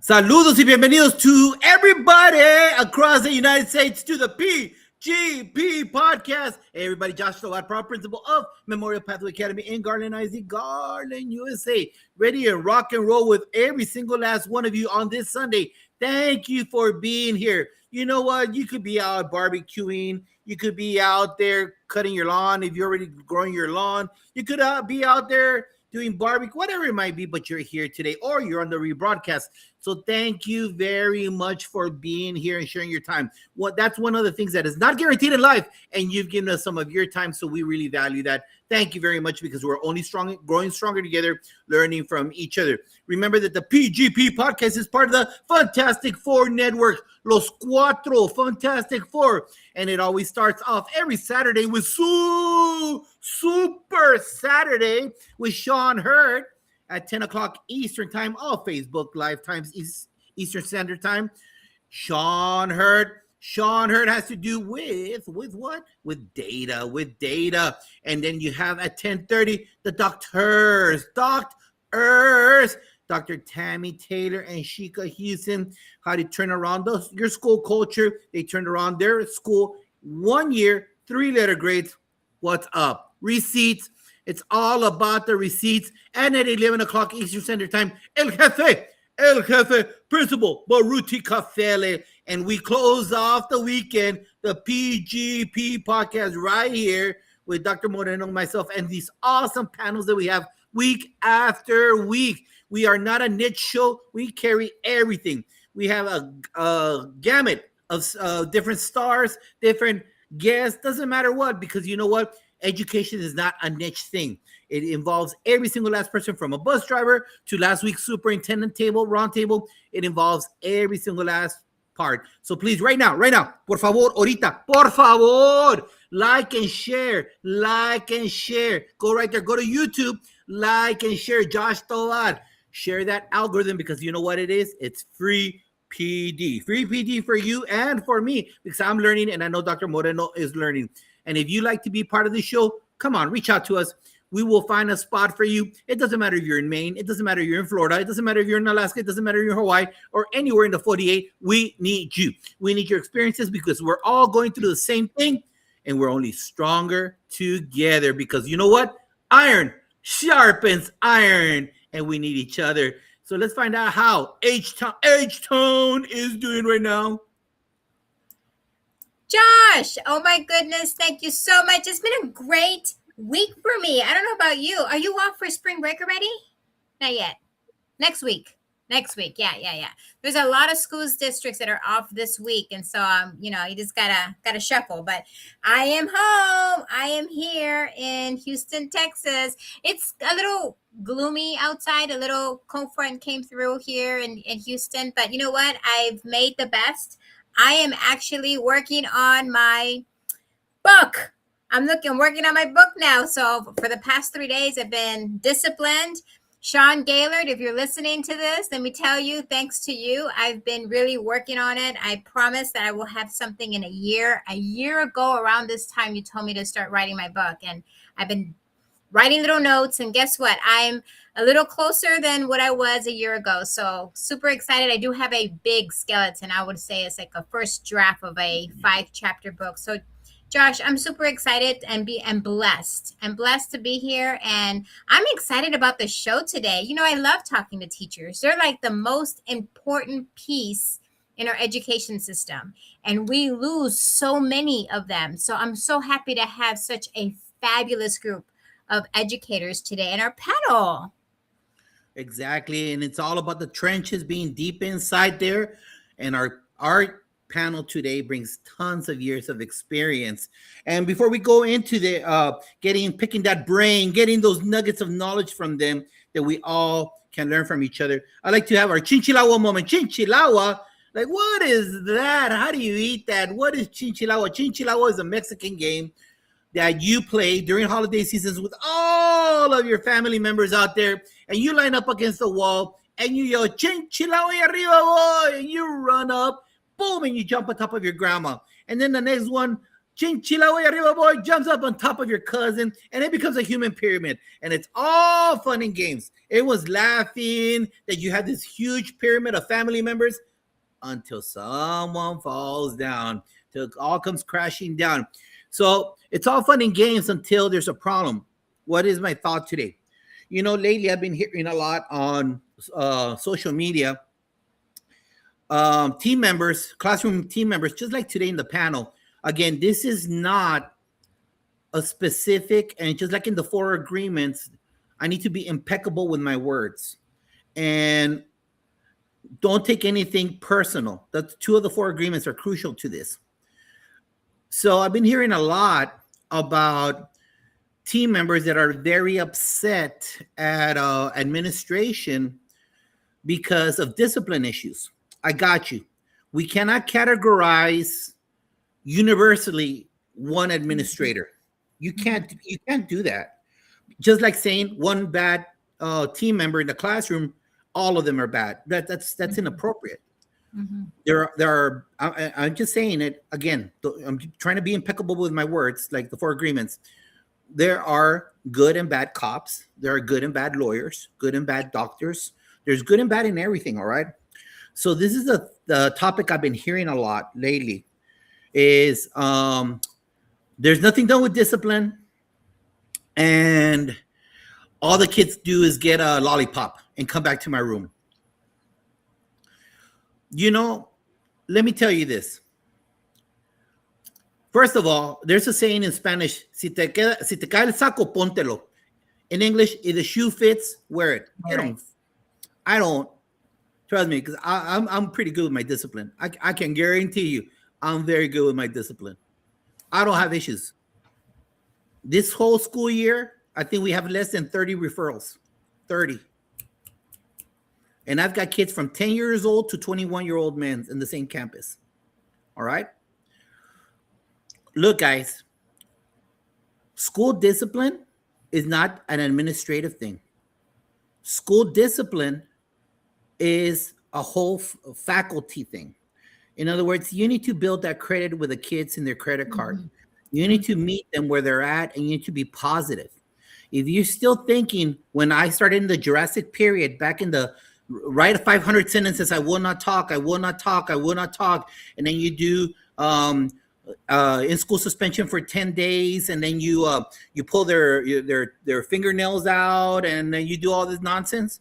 Saludos y bienvenidos to everybody across the United States to the PGP podcast. Hey everybody, Josh Tovar, proud principal of Memorial Pathway Academy in Garland, IZ, Garland, USA. Ready to rock and roll with every single last one of you on this Sunday. Thank you for being here. You know what? You could be out barbecuing. You could be out there cutting your lawn if you're already growing your lawn. You could be out there doing barbecue, whatever it might be, but you're here today or you're on the rebroadcast. So thank you very much for being here and sharing your time. That's one of the things that is not guaranteed in life, and you've given us some of your time, so we really value that. Thank you very much because we're only growing stronger together, learning from each other. Remember that the PGP podcast is part of the Fantastic Four Network, Los Cuatro Fantastic Four, and it always starts off every Saturday with Super Saturday with Sean Hurd at 10 o'clock Eastern Time, all Facebook Live times Eastern Standard Time. Sean Hurd has to do with what? With data. And then you have at 10:30 the doctors, Dr. Tammy Taylor and Sheikah Houston, how to turn around your school culture. They turned around their school 1 year, 3-letter grades. What's up? Receipts. It's all about the receipts. And at 11 o'clock Eastern Standard Time, El Jefe, Principal Baruti Cafele. And we close off the weekend, the PGP podcast right here with Dr. Moreno, myself, and these awesome panels that we have week after week. We are not a niche show. We carry everything. We have a gamut of different stars, different guests. Doesn't matter what, because you know what? Education is not a niche thing. It involves every single last person from a bus driver to last week's superintendent round table. It involves every single last part. So please, right now, por favor, ahorita, por favor, like and share. Go right there. Go to YouTube, like and share. Josh Tovar. Share that algorithm because you know what it is? It's free PD. Free PD for you and for me because I'm learning and I know Dr. Moreno is learning. And if you like to be part of the show, come on, reach out to us. We will find a spot for you. It doesn't matter if you're in Maine. It doesn't matter if you're in Florida. It doesn't matter if you're in Alaska. It doesn't matter if you're in Hawaii or anywhere in the 48. We need you. We need your experiences because we're all going through the same thing and we're only stronger together because you know what? Iron sharpens iron and we need each other. So let's find out how H-Tone is doing right now. Josh, oh my goodness, thank you so much. It's been a great week for me. I don't know about you. Are you off for spring break already? Not yet. Next week. Yeah. There's a lot of schools districts that are off this week. And so, you just gotta shuffle. But I am home. I am here in Houston, Texas. It's a little gloomy outside. A little cold front came through here in Houston. But you know what? I've made the best. I am actually working on my book. I'm working on my book now. So for the past 3 days, I've been disciplined. Sean Gaylord, if you're listening to this, let me tell you, thanks to you, I've been really working on it. I promise that I will have something in a year. A year ago, around this time, you told me to start writing my book. And I've been writing little notes. And guess what? I'm a little closer than what I was a year ago. So super excited. I do have a big skeleton. I would say it's like a first draft of a 5-chapter book. So Josh, I'm super excited and blessed. I'm blessed to be here. And I'm excited about the show today. You know, I love talking to teachers. They're like the most important piece in our education system. And we lose so many of them. So I'm so happy to have such a fabulous group of educators today in our panel. Exactly. And it's all about the trenches being deep inside there. And our panel today brings tons of years of experience. And before we go into the picking that brain, getting those nuggets of knowledge from them that we all can learn from each other, I'd like to have our Chinchilagua moment. Chinchilagua, like what is that? How do you eat that? What is Chinchilagua? Chinchilagua is a Mexican game that you play during holiday seasons with all of your family members out there, and you line up against the wall and you yell, Chinchilagua arriba, boy, and you run up, boom, and you jump on top of your grandma. And then the next one, Chinchilla way arriba boy jumps up on top of your cousin, and it becomes a human pyramid. And it's all fun and games. Everyone's laughing that you have this huge pyramid of family members until someone falls down, till it all comes crashing down. So it's all fun and games until there's a problem. What is my thought today? You know, lately I've been hearing a lot on social media. Team members, classroom team members, just like today in the panel. Again, this is not a specific, and just like in the four agreements, I need to be impeccable with my words. And don't take anything personal. That's two of the four agreements are crucial to this. So I've been hearing a lot about team members that are very upset at administration because of discipline issues. I got you. We cannot categorize universally one administrator. You can't do that. Just like saying one bad team member in the classroom, all of them are bad. That's inappropriate. Mm-hmm. There are. I'm just saying it again. I'm trying to be impeccable with my words, like the four agreements. There are good and bad cops. There are good and bad lawyers, good and bad doctors. There's good and bad in everything. All right. So this is the topic I've been hearing a lot lately. Is there's nothing done with discipline, and all the kids do is get a lollipop and come back to my room. You know, let me tell you this. First of all, there's a saying in Spanish, si te cae el saco, póntelo. In English, if the shoe fits, wear it. Right. I don't, trust me, because I'm pretty good with my discipline. I can guarantee you, I'm very good with my discipline. I don't have issues. This whole school year, I think we have less than 30 referrals. 30. And I've got kids from 10 years old to 21-year-old men in the same campus. All right? Look, guys, school discipline is not an administrative thing. School discipline is a whole faculty thing. In other words, you need to build that credit with the kids in their credit card. Mm-hmm. You need to meet them where they're at, and you need to be positive. If you're still thinking, when I started in the Jurassic period, back in the write 500 sentences, I will not talk, I will not talk, I will not talk, and then you do in school suspension for 10 days, and then you pull their fingernails out, and then you do all this nonsense.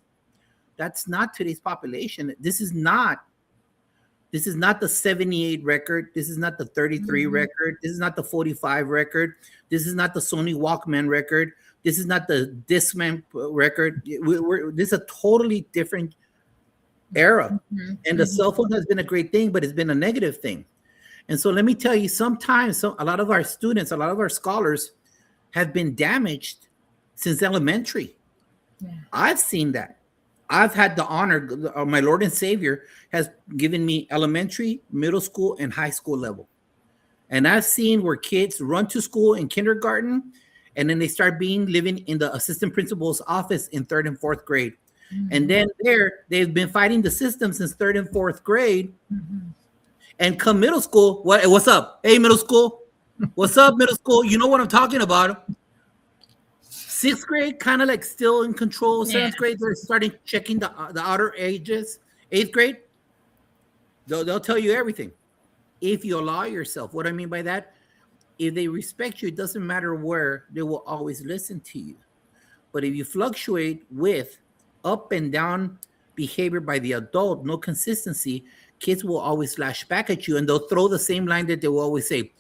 That's not today's population. This is not the 78 record. This is not the 33 record. This is not the 45 record. This is not the Sony Walkman record. This is not the Discman record. This is a totally different era. And the cell phone has been a great thing, but it's been a negative thing. And so let me tell you, sometimes a lot of our students, a lot of our scholars have been damaged since elementary. Yeah. I've seen that. I've had the honor, my Lord and Savior has given me elementary, middle school, and high school level. And I've seen where kids run to school in kindergarten, and then they start living in the assistant principal's office in 3rd and 4th grade. And then they've been fighting the system since 3rd and 4th grade. And come middle school, what's up? Hey, middle school. What's up, middle school? You know what I'm talking about. 6th grade, kind of like still in control. 7th grade, they're starting checking the outer ages. 8th grade, they'll tell you everything. If you allow yourself. What I mean by that, if they respect you, it doesn't matter where, they will always listen to you. But if you fluctuate with up and down behavior by the adult, no consistency, kids will always lash back at you, and they'll throw the same line that they will always say,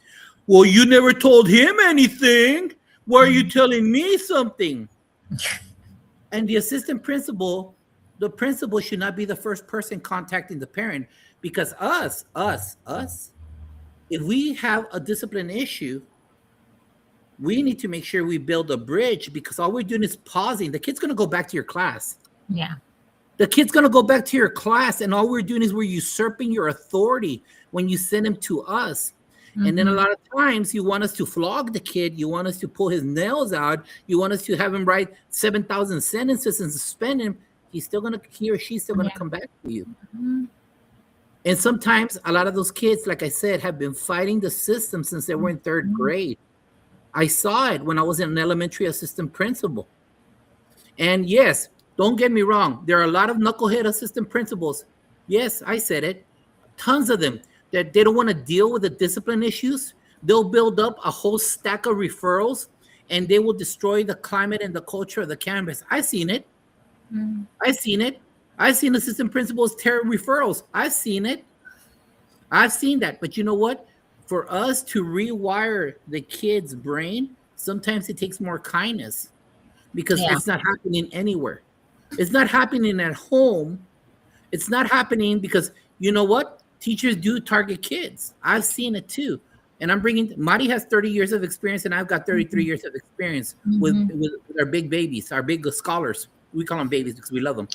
well, you never told him anything. Why are you telling me something? And the assistant principal, the principal should not be the first person contacting the parent, because us, if we have a discipline issue, we need to make sure we build a bridge, because all we're doing is pausing. The kid's going to go back to your class. Yeah. The kid's going to go back to your class, and all we're doing is we're usurping your authority when you send him to us. And then a lot of times you want us to flog the kid. You want us to pull his nails out. You want us to have him write 7,000 sentences and suspend him. He or she's still going to come back to you. And sometimes a lot of those kids, like I said, have been fighting the system since they were in third grade. I saw it when I was an elementary assistant principal. And yes, don't get me wrong, there are a lot of knucklehead assistant principals. Yes, I said it. Tons of them that they don't want to deal with the discipline issues. They'll build up a whole stack of referrals and they will destroy the climate and the culture of the campus. I've seen it. I've seen it. I've seen assistant principals tear referrals. I've seen it. I've seen that. But you know what? For us to rewire the kid's brain, sometimes it takes more kindness because Yeah. it's not happening anywhere. It's not happening at home. It's not happening because you know what? Teachers do target kids. I've seen it too. And I'm bringing, Mari has 30 years of experience and I've got 33 years of experience with our big babies, our big scholars. We call them babies because we love them.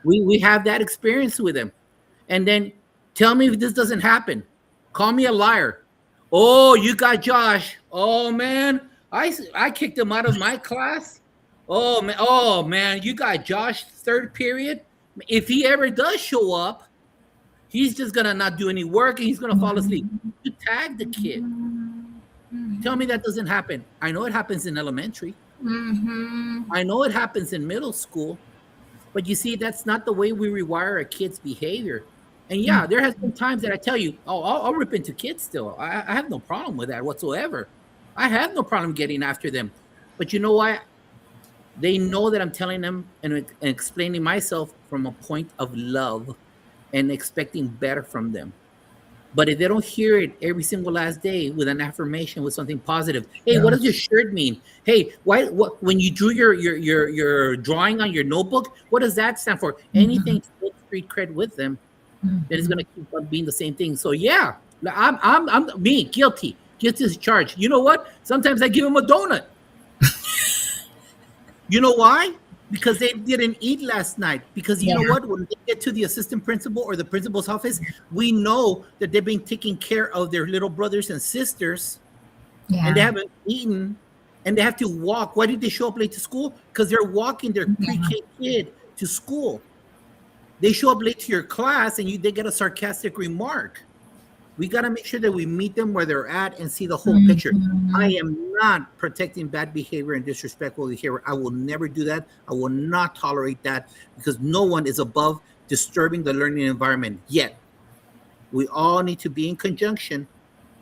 We have that experience with them. And then tell me if this doesn't happen. Call me a liar. Oh, you got Josh. Oh man, I kicked him out of my class. Oh man, you got Josh third period. If he ever does show up, he's just gonna not do any work and he's gonna fall asleep. You tag the kid. Tell me that doesn't happen. I know it happens in elementary. I know it happens in middle school. But you see, that's not the way we rewire a kid's behavior. And yeah, there has been times that I tell you, oh, I'll rip into kids still. I have no problem with that whatsoever. I have no problem getting after them. But you know what? They know that I'm telling them and explaining myself from a point of love and expecting better from them. But if they don't hear it every single last day with an affirmation, with something positive, hey, what does your shirt mean? Hey, what when you drew your drawing on your notebook, what does that stand for? Anything to build street cred with them, that is going to keep on being the same thing. So yeah, I'm me guilty as charged. You know what? Sometimes I give them a donut. You know why? Because they didn't eat last night. Because you know what? When they get to the assistant principal or the principal's office, we know that they've been taking care of their little brothers and sisters, and they haven't eaten, and they have to walk. Why did they show up late to school? Because they're walking their pre-K kid to school. They show up late to your class, and they get a sarcastic remark. We got to make sure that we meet them where they're at and see the whole picture. I am not protecting bad behavior and disrespectful behavior. I will never do that. I will not tolerate that because no one is above disturbing the learning environment yet. We all need to be in conjunction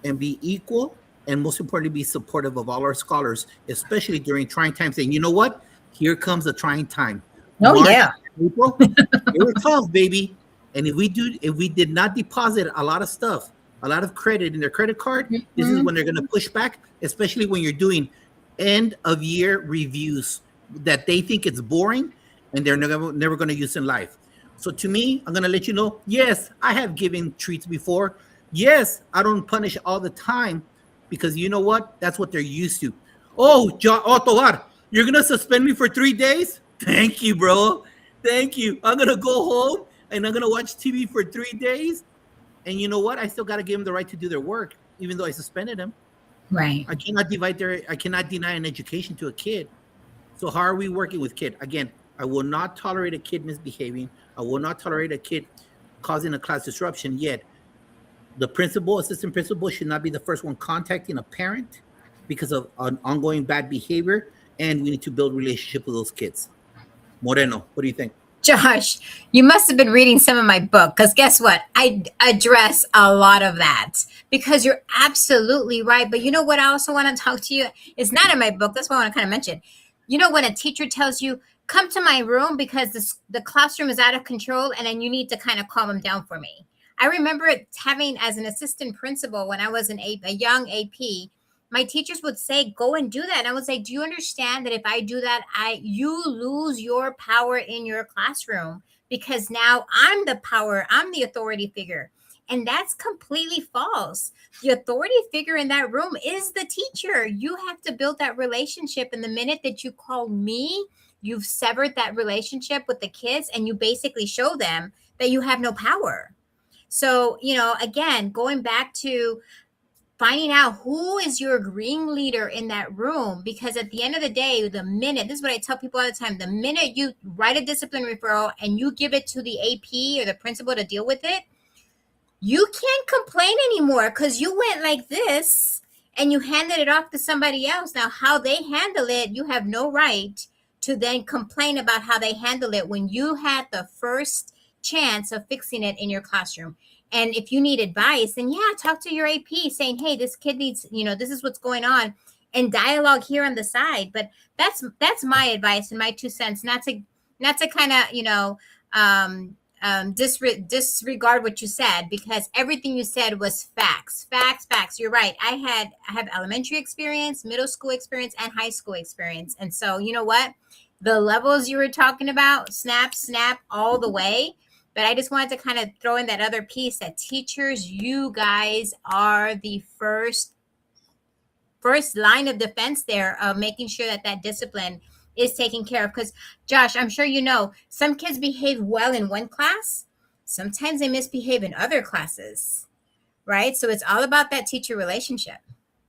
and be equal, and most importantly, be supportive of all our scholars, especially during trying times. And you know what? Here comes the trying time. Oh, yeah. April, here it comes, baby. And if we did not deposit a lot of stuff, a lot of credit in their credit card, this is when they're going to push back, especially when you're doing end of year reviews that they think it's boring and they're never going to use in life. So to me, I'm going to let you know, yes, I have given treats before. Yes, I don't punish all the time because you know what? That's what they're used to. Oh, Tovar, you're going to suspend me for 3 days? Thank you, bro. Thank you. I'm going to go home and I'm going to watch TV for 3 days. And you know what? I still got to give them the right to do their work, even though I suspended them. Right. I cannot deny an education to a kid. So how are we working with kid? Again, I will not tolerate a kid misbehaving. I will not tolerate a kid causing a class disruption. Yet the principal, assistant principal should not be the first one contacting a parent because of an ongoing bad behavior. And we need to build relationship with those kids. Moreno, what do you think? Josh, you must have been reading some of my book because guess what? I address a lot of that because you're absolutely right. But you know what I also want to talk to you? It's not in my book. That's what I want to kind of mention. You know, when a teacher tells you, come to my room because the classroom is out of control and then you need to kind of calm them down for me. I remember having as an assistant principal when I was a young AP, my teachers would say, go and do that. And I would say, do you understand that if I do that, you lose your power in your classroom because now I'm the power, I'm the authority figure. And that's completely false. The authority figure in that room is the teacher. You have to build that relationship. And the minute that you call me, you've severed that relationship with the kids and you basically show them that you have no power. So, you know, again, going back to finding out who is your green leader in that room, because at the end of the day, this is what I tell people all the time, the minute you write a discipline referral and you give it to the AP or the principal to deal with it, you can't complain anymore because you went like this and you handed it off to somebody else. Now, how they handle it, you have no right to then complain about how they handle it when you had the first chance of fixing it in your classroom. And if you need advice, then yeah, talk to your AP saying, hey, this kid needs, this is what's going on, and dialogue here on the side. But that's my advice and my 2 cents, not to kind of, disregard what you said, because everything you said was facts. You're right. I have elementary experience, middle school experience, and high school experience. And so, you know what? The levels you were talking about, snap all the way. But I just wanted to kind of throw in that other piece that teachers, you guys are the first line of defense there of making sure that discipline is taken care of. Because Josh, I'm sure some kids behave well in one class, sometimes they misbehave in other classes, right? So it's all about that teacher relationship.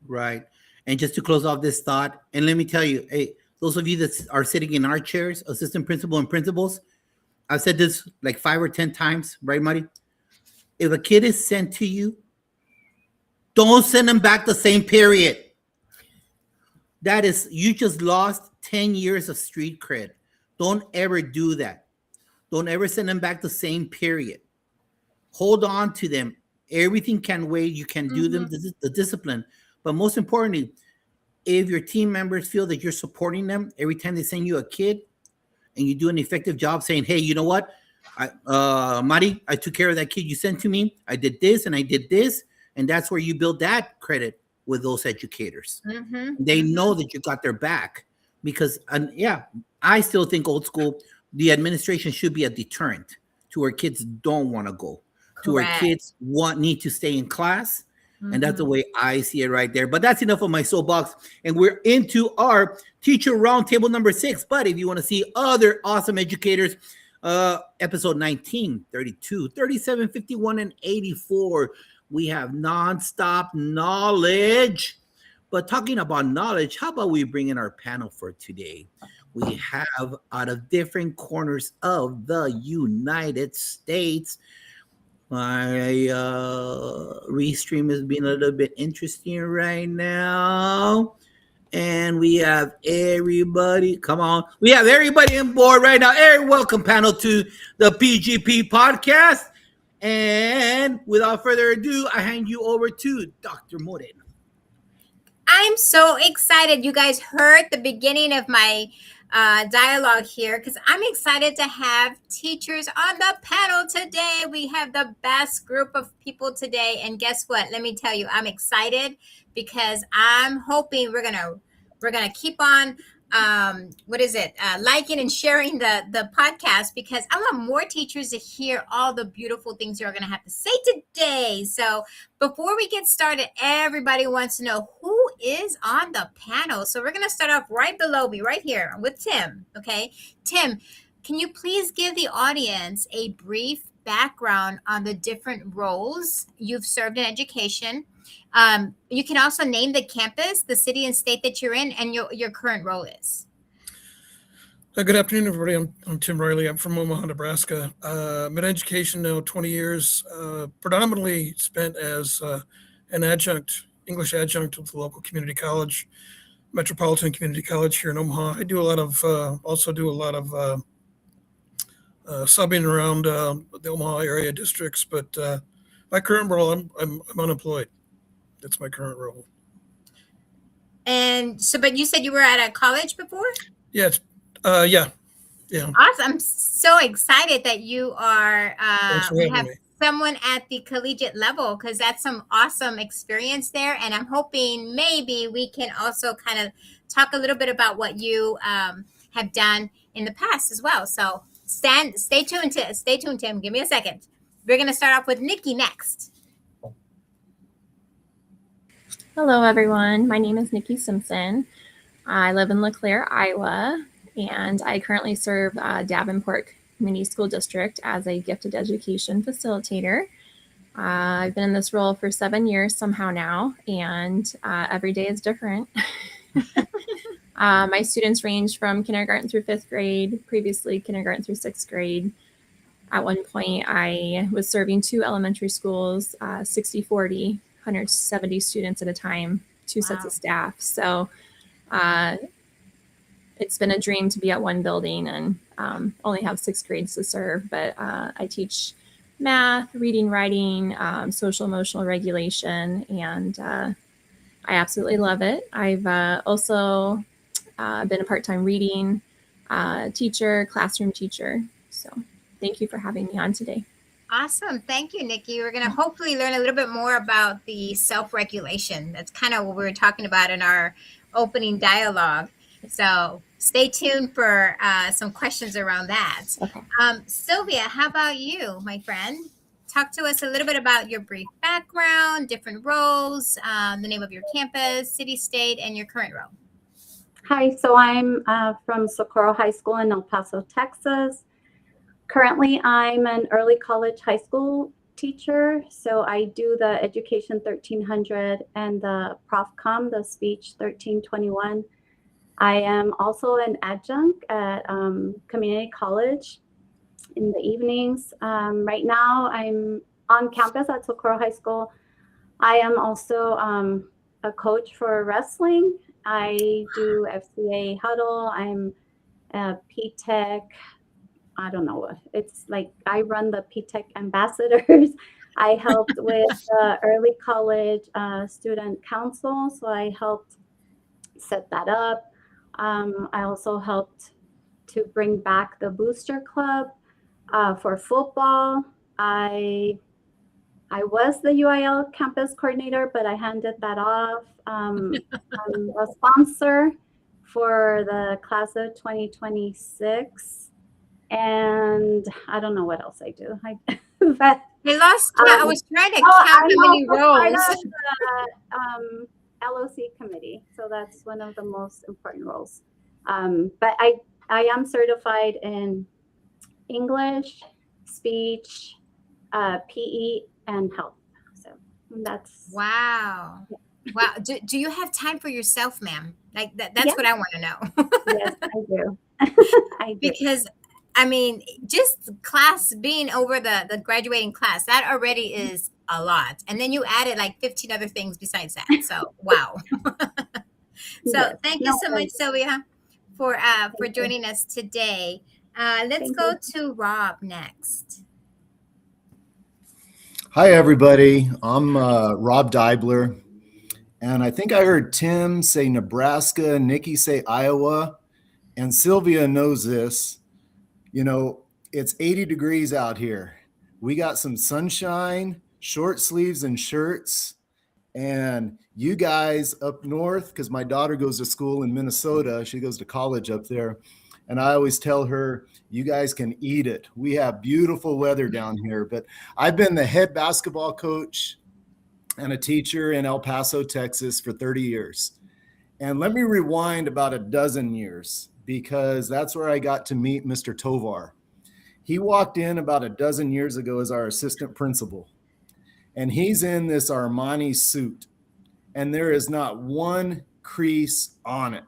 Right. And just to close off this thought, and let me tell you, hey, those of you that are sitting in our chairs, assistant principal and principals, I've said this like 5 or 10 times, right, Marty? If a kid is sent to you, don't send them back the same period. That is, you just lost 10 years of street cred. Don't ever do that. Don't ever send them back the same period. Hold on to them. Everything can wait. You can do them, the discipline. But most importantly, if your team members feel that you're supporting them every time they send you a kid and you do an effective job saying, hey, you know what? Mari, I took care of that kid you sent to me. I did this and I did this. And that's where you build that credit with those educators. They know that you got their back because, I still think old school, the administration should be a deterrent to where kids don't want to go, to where kids need to stay in class. And that's the way I see it right there. But that's enough of my soapbox. And we're into our teacher roundtable number 6. But if you want to see other awesome educators, episode 19, 32, 37, 51, and 84, we have nonstop knowledge. But talking about knowledge, how about we bring in our panel for today? We have out of different corners of the United States. My restream has been a little bit interesting right now. And we have everybody. Come on. We have everybody on board right now. Welcome, panel, to the PGP podcast. And without further ado, I hand you over to Dr. Moreno. I'm so excited. You guys heard the beginning of my dialogue here because I'm excited to have teachers on the panel today. We have the best group of people today. And guess what? Let me tell you, I'm excited because I'm hoping we're gonna keep on liking and sharing the podcast, because I want more teachers to hear all the beautiful things you're going to have to say today. So before we get started, everybody wants to know who is on the panel. So we're going to start off right below me, right here with Tim. Okay, Tim, can you please give the audience a brief background on the different roles you've served in education? You can also name the campus, the city and state that you're in, and your current role is. Good afternoon, everybody. I'm Tim Riley. I'm from Omaha, Nebraska. I'm in education now 20 years, predominantly spent as an adjunct, English adjunct with the local community college, Metropolitan Community College here in Omaha. I do a lot of, subbing around the Omaha area districts, but my current role, I'm unemployed. That's my current role. And so, but you said you were at a college before? Yeah. Yeah. Awesome. I'm so excited that you are, we have someone at the collegiate level, because that's some awesome experience there. And I'm hoping maybe we can also kind of talk a little bit about what you have done in the past as well. So stay tuned, Tim. Give me a second. We're going to start off with Nikki next. Hello, everyone. My name is Nikki Simpson. I live in LeClaire, Iowa, and I currently serve Davenport Community School District as a gifted education facilitator. I've been in this role for 7 years somehow now, and every day is different. My students range from kindergarten through 5th grade, previously kindergarten through 6th grade. At one point, I was serving 2 elementary schools, 60-40, 170 students at a time, 2 sets Wow. of staff. So it's been a dream to be at one building and only have 6 grades to serve. But I teach math, reading, writing, social emotional regulation, and I absolutely love it. I've also been a part-time reading teacher, classroom teacher. So thank you for having me on today. Awesome. Thank you, Nikki. We're going to hopefully learn a little bit more about the self-regulation. That's kind of what we were talking about in our opening dialogue. So stay tuned for some questions around that. Okay. Sylvia, how about you, my friend? Talk to us a little bit about your brief background, different roles, the name of your campus, city, state, and your current role. Hi, so I'm from Socorro High School in El Paso, Texas. Currently, I'm an early college high school teacher. So I do the Education 1300 and the ProfCom, the Speech 1321. I am also an adjunct at community college in the evenings. Right now, I'm on campus at Socorro High School. I am also a coach for wrestling. I do FCA huddle. I'm a PTech. I don't know. It's like I run the PTech ambassadors. I helped with the early college student council. So I helped set that up. I also helped to bring back the booster club for football. I was the UIL campus coordinator, but I handed that off. I'm a sponsor for the class of 2026. And I don't know what else I do. But I lost count. I was trying to count how many I'm also part roles. of the LOC committee, so that's one of the most important roles. But I am certified in English, speech, PE, and health. So that's Wow. Wow. Do you have time for yourself, ma'am? Like that's Yeah. what I want to know. yes, I do. I do. Because I mean, just class being over the graduating class, that already is a lot. And then you added like 15 other things besides that. So wow. So Yes. thank you No so much, worries. Sylvia, for you. joining us today. Let's Thank go you. to Rob next. Hi, everybody. I'm Rob Deibler, and I think I heard Tim say Nebraska, Nikki say Iowa, and Sylvia knows this. You know, it's 80 degrees out here. We got some sunshine, short sleeves and shirts, and you guys up north, because my daughter goes to school in Minnesota. She goes to college up there. And I always tell her, you guys can eat it. We have beautiful weather down here. But I've been the head basketball coach and a teacher in El Paso, Texas for 30 years. And let me rewind about a dozen years, because that's where I got to meet Mr. Tovar. He walked in about a dozen years ago as our assistant principal. And he's in this Armani suit. And there is not one crease on it.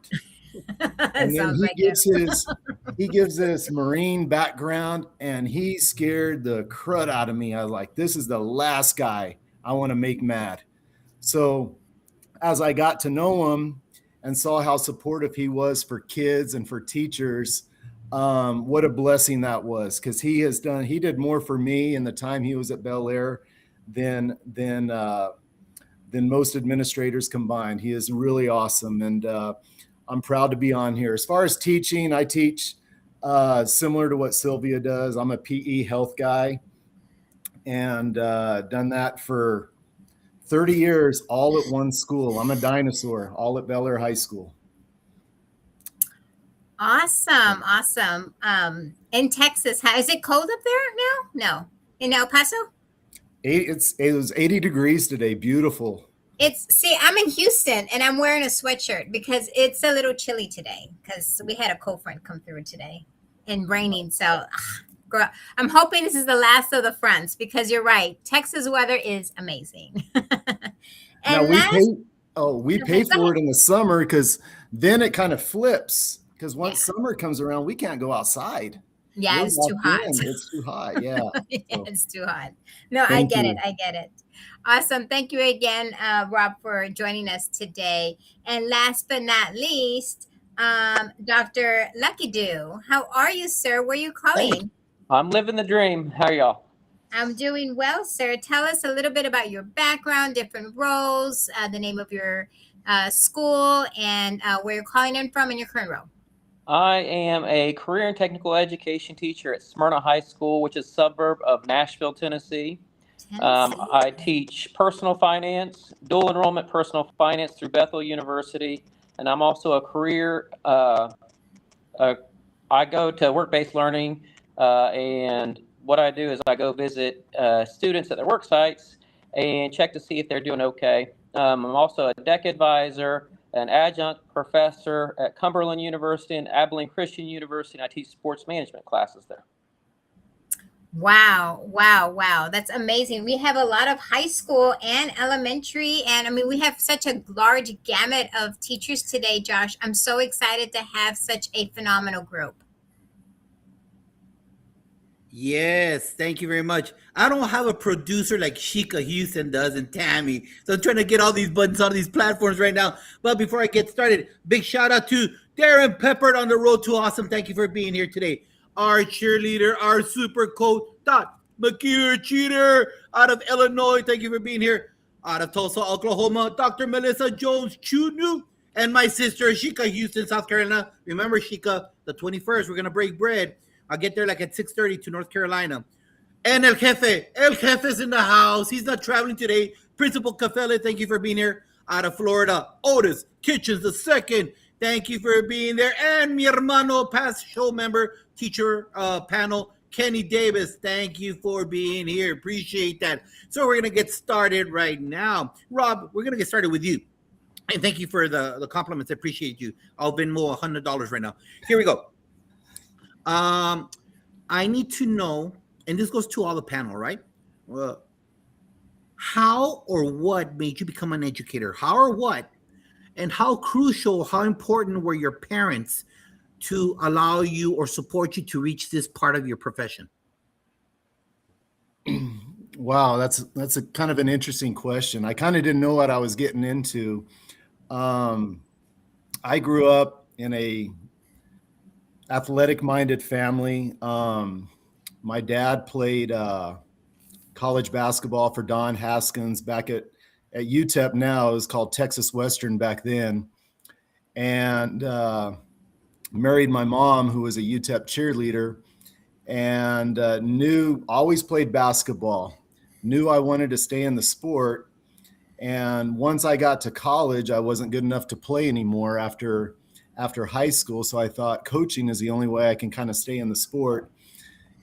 And then Sounds he like it. gives this Marine background, and he scared the crud out of me. I was like, this is the last guy I want to make mad. So as I got to know him and saw how supportive he was for kids and for teachers, what a blessing that was, because he did more for me in the time he was at Bel Air than most administrators combined. He is really awesome, and I'm proud to be on here. As far as teaching, I teach similar to what Sylvia does. I'm a PE health guy, and done that for 30 years, all at one school. I'm a dinosaur, all at Bel Air High School. Awesome. In Texas, is it cold up there now? No. In El Paso? It was 80 degrees today. Beautiful. I'm in Houston and I'm wearing a sweatshirt because it's a little chilly today because we had a cold front come through today and raining. So girl, I'm hoping this is the last of the fronts because you're right. Texas weather is amazing. Now we pay go for it in the summer, because then it kind of flips, because once Yeah. summer comes around, we can't go outside. Yeah, You're it's too locked hot. in. It's too hot. Yeah. Yeah, So, it's too hot. No, I thank get it. you. I get it. Awesome. Thank you again, Rob, for joining us today. And last but not least, Dr. Lucky Do. How are you, sir? Where are you calling? I'm living the dream. How are y'all? I'm doing well, sir. Tell us a little bit about your background, different roles, the name of your school, and where you're calling in from, and your current role. I am a career and technical education teacher at Smyrna High School, which is a suburb of Nashville, Tennessee. Tennessee. I teach personal finance, dual enrollment personal finance through Bethel University, and I'm also a career. I go to work-based learning, and what I do is I go visit students at their work sites and check to see if they're doing okay. I'm also a deck advisor, an adjunct professor at Cumberland University and Abilene Christian University, and I teach sports management classes there. Wow, wow, wow. That's amazing. We have a lot of high school and elementary, and I mean, we have such a large gamut of teachers today, Josh. I'm so excited to have such a phenomenal group. Yes, thank you very much. I don't have a producer like Sheikah Houston does and Tammy. So I'm trying to get all these buttons on these platforms right now. But before I get started, big shout out to Darren Peppard on the road to awesome. Thank you for being here today. Our cheerleader, our super coach, Dot McKeer Cheater out of Illinois. Thank you for being here. Out of Tulsa, Oklahoma, Dr. Melissa Jones Chunu. And my sister, Sheikah Houston, South Carolina. Remember, Sheikah, the 21st, we're going to break bread. I'll get there like at 6:30 to North Carolina. And El Jefe's in the house. He's not traveling today. Principal Cafele, thank you for being here. Out of Florida, Otis Kitchens II, thank you for being there. And mi hermano, past show member, teacher panel, Kenny Davis, thank you for being here. Appreciate that. So we're going to get started right now. Rob, we're going to get started with you. And thank you for the compliments. I appreciate you. I'll Venmo $100 right now. Here we go. I need to know, and this goes to all the panel, right? Well, how or what made you become an educator? How or what? And how crucial, how important were your parents to allow you or support you to reach this part of your profession? Wow, that's a kind of an interesting question. I kind of didn't know what I was getting into. I grew up in a athletic-minded family. My dad played college basketball for Don Haskins back at UTEP now. It was called Texas Western back then. And married my mom, who was a UTEP cheerleader, and always played basketball. Knew I wanted to stay in the sport. And once I got to college, I wasn't good enough to play anymore after high school. So I thought coaching is the only way I can kind of stay in the sport.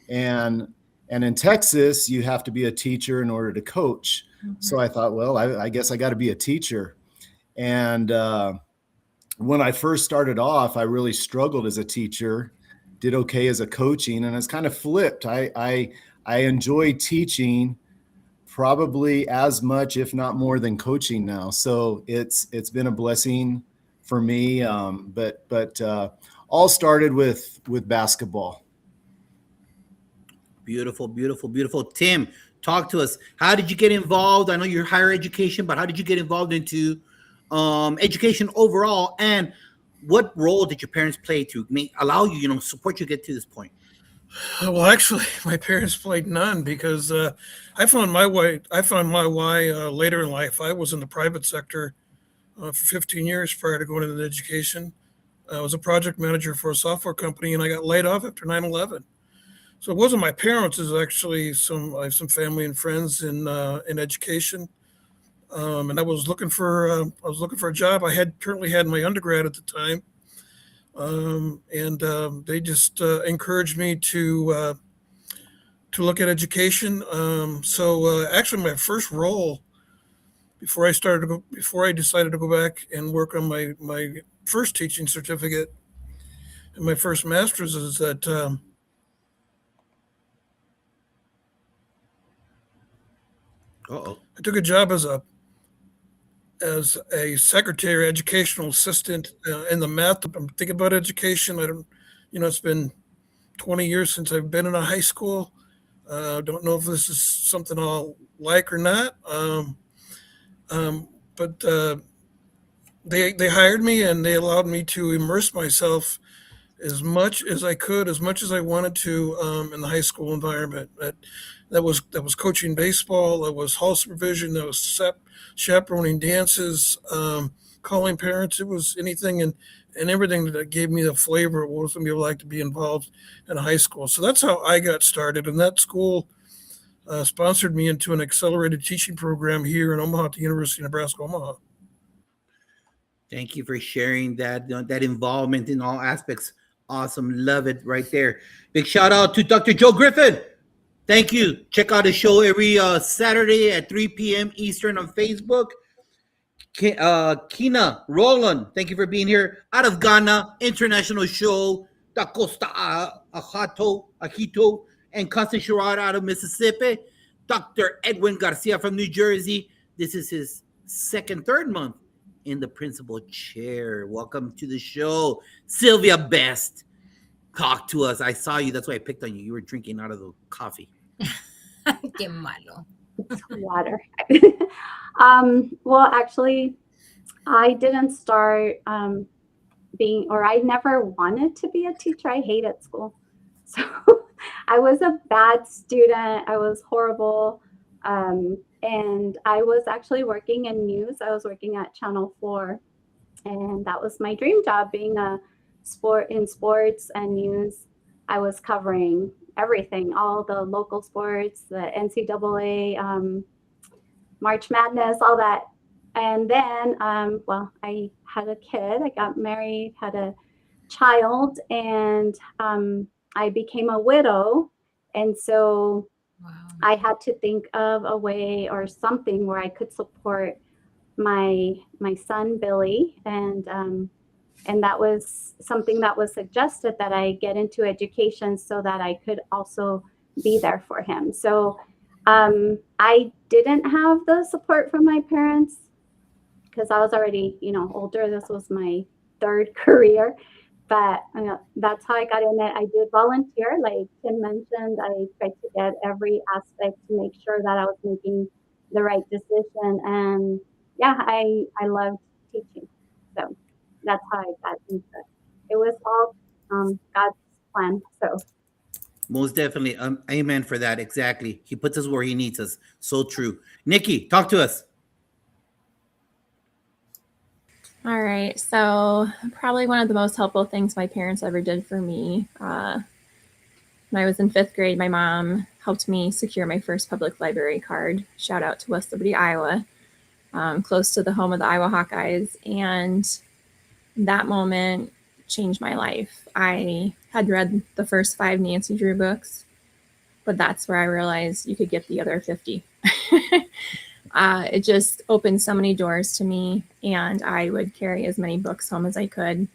And in Texas, you have to be a teacher in order to coach. Mm-hmm. So I thought, well, I guess I got to be a teacher. And when I first started off, I really struggled as a teacher, did okay as a coaching, and it's kind of flipped. I enjoy teaching probably as much, if not more, than coaching now. So it's been a blessing for me. But all started with basketball. Beautiful, beautiful, beautiful. Tim, talk to us. How did you get involved? I know you're higher education, but how did you get involved into education overall? And what role did your parents play to allow you, support you get to this point? Well, actually, my parents played none because I found my why later in life. I was in the private sector for 15 years prior to going into education. I was a project manager for a software company, and I got laid off after 9/11. So it wasn't my parents; it was actually I have some family and friends in education, and I was looking for a job. I currently had my undergrad at the time. And they just encouraged me to look at education. So actually, my first role before I decided to go back and work on my first teaching certificate and my first master's is that I took a job as a secretary, educational assistant in the math. I'm thinking about education. It's been 20 years since I've been in a high school. Don't know if this is something I'll like or not. But they hired me and they allowed me to immerse myself as much as I could, as much as I wanted to, in the high school environment. That was coaching baseball, that was hall supervision, that was chaperoning dances, calling parents. It was anything and everything that gave me the flavor of what it was going to be like to be involved in a high school. So that's how I got started. And that school sponsored me into an accelerated teaching program here in Omaha at the University of Nebraska, Omaha. Thank you for sharing that involvement in all aspects. Awesome. Love it right there. Big shout out to Dr. Joe Griffin. Thank you. Check out the show every Saturday at 3 p.m. Eastern on Facebook. Kina Roland, thank you for being here. Out of Ghana, international show. Da Costa Ajito, and Constance Sherrod out of Mississippi. Dr. Edwin Garcia from New Jersey. This is his third month in the principal chair. Welcome to the show. Sylvia Best, talk to us. I saw you. That's why I picked on you. You were drinking out of the coffee. Qué malo. Water. Well, actually, I didn't start I never wanted to be a teacher. I hated school. So I was a bad student. I was horrible. And I was actually working in news. I was working at Channel 4. And that was my dream job, being in sports and news. I was covering everything, all the local sports, the NCAA, March Madness, all that. And then, I had a kid, I got married, had a child, and I became a widow. And so I had to think of a way or something where I could support my son, Billy. And that was something that was suggested, that I get into education so that I could also be there for him. So I didn't have the support from my parents because I was already, older. This was my third career, but that's how I got in it. I did volunteer, like Tim mentioned. I tried to get every aspect to make sure that I was making the right decision. And yeah, I loved teaching. So that's how I got into it. It was all God's plan. So Most definitely. Amen for that. Exactly. He puts us where he needs us. So true. Nikki, talk to us. All right. So probably one of the most helpful things my parents ever did for me. When I was in 5th grade, my mom helped me secure my first public library card. Shout out to West Liberty, Iowa, close to the home of the Iowa Hawkeyes. And that moment changed my life. I had read the first 5 Nancy Drew books, but that's where I realized you could get the other 50. It just opened so many doors to me, and I would carry as many books home as I could.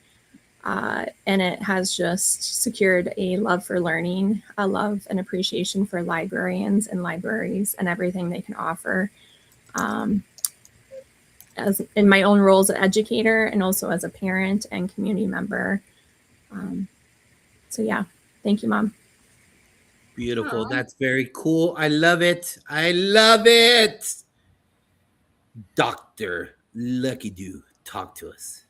And it has just secured a love for learning, a love and appreciation for librarians and libraries and everything they can offer. As in my own role as an educator and also as a parent and community member. So yeah, thank you, Mom. Beautiful. Aww. That's very cool. I love it. I love it. Dr. Lucky Do, talk to us.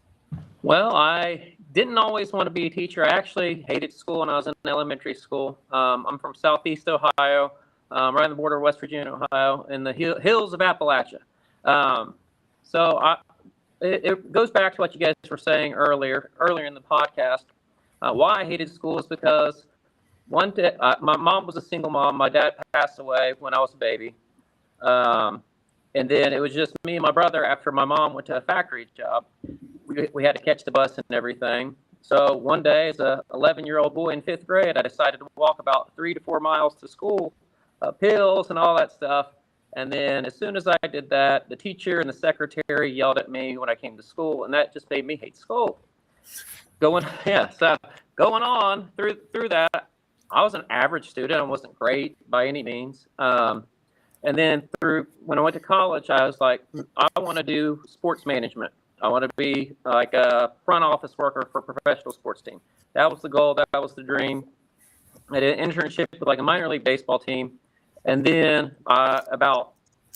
Well, I didn't always want to be a teacher. I actually hated school when I was in elementary school. I'm from Southeast Ohio, right on the border of West Virginia, Ohio, in the hills of Appalachia. So it goes back to what you guys were saying earlier in the podcast. Why I hated school is because one day, my mom was a single mom. My dad passed away when I was a baby. And then it was just me and my brother after my mom went to a factory job. We had to catch the bus and everything. So one day, as a 11-year-old boy in 5th grade, I decided to walk about 3 to 4 miles to school, pills and all that stuff. And then as soon as I did that, the teacher and the secretary yelled at me when I came to school, and that just made me hate school. Going on through that, I was an average student. I wasn't great by any means. And then when I went to college, I was like, I want to do sports management. I want to be like a front office worker for a professional sports team. That was the goal. That was the dream. I did an internship with like a minor league baseball team. And then about